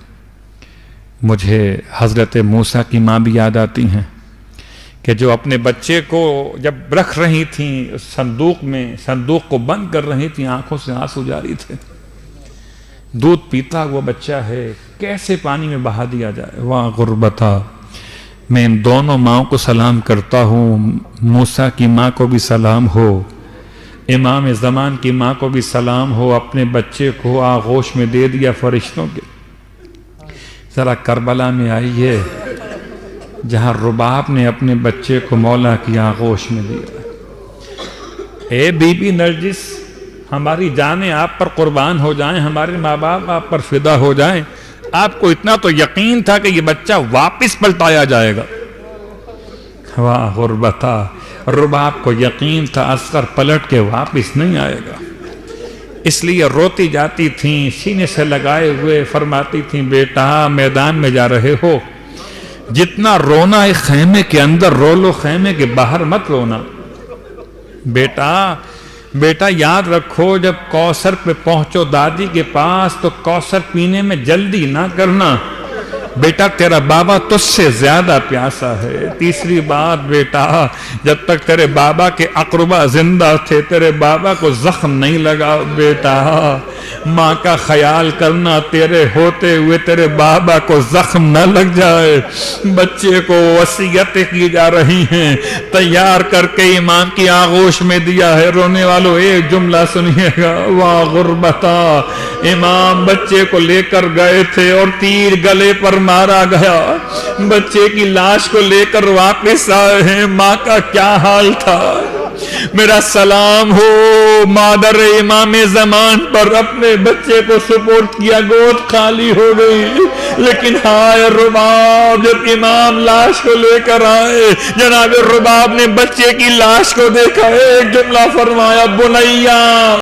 Speaker 2: مجھے حضرت موسیٰ کی ماں بھی یاد آتی ہیں کہ جو اپنے بچے کو جب رکھ رہی تھیں صندوق میں، صندوق کو بند کر رہی تھیں، آنکھوں سے آنسو جاری تھے. دودھ پیتا ہوا بچہ ہے، کیسے پانی میں بہا دیا جائے. واہ غربتا. میں ان دونوں ماؤں کو سلام کرتا ہوں. موسیٰ کی ماں کو بھی سلام ہو، امام زمان کی ماں کو بھی سلام ہو. اپنے بچے کو آغوش میں دے دیا فرشتوں کے. ذرا کربلا میں آئیے جہاں رباب نے اپنے بچے کو مولا کی آغوش میں دیا. اے بی بی نرجس، ہماری جانیں آپ پر قربان ہو جائیں، ہمارے ماں باپ آپ پر فدا ہو جائیں. آپ کو اتنا تو یقین تھا کہ یہ بچہ واپس پلٹایا جائے گا. واہ غربتا. رباب کو یقین تھا اصغر پلٹ کے واپس نہیں آئے گا، اس لیے روتی جاتی تھیں، سینے سے لگائے ہوئے فرماتی تھیں بیٹا میدان میں جا رہے ہو، جتنا رونا ہے خیمے کے اندر رو لو، خیمے کے باہر مت رونا. بیٹا یاد رکھو جب کوثر پہ پہنچو دادی کے پاس تو کوثر پینے میں جلدی نہ کرنا. بیٹا تیرا بابا تجھ سے زیادہ پیاسا ہے. تیسری بات بیٹا، جب تک تیرے بابا کے اقربا زندہ تھے تیرے بابا کو زخم نہیں لگا. بیٹا ماں کا خیال کرنا، تیرے ہوتے ہوئے تیرے بابا کو زخم نہ لگ جائے. بچے کو وصیتیں کی جا رہی ہیں، تیار کر کے امام کی آغوش میں دیا ہے. رونے والوں ایک جملہ سنیے گا. واہ غربتا. امام بچے کو لے کر گئے تھے اور تیر گلے پر مارا گیا. بچے کی لاش کو لے کر واپس آئے ہیں. ماں کا کیا حال تھا. میرا سلام ہو مادر امام زمان پر. اپنے بچے کو سپورٹ کیا، گود خالی ہو گئی. لیکن ہائے رباب، جب امام لاش کو لے کر آئے جناب رباب نے بچے کی لاش کو دیکھا، ایک جملہ فرمایا بنیا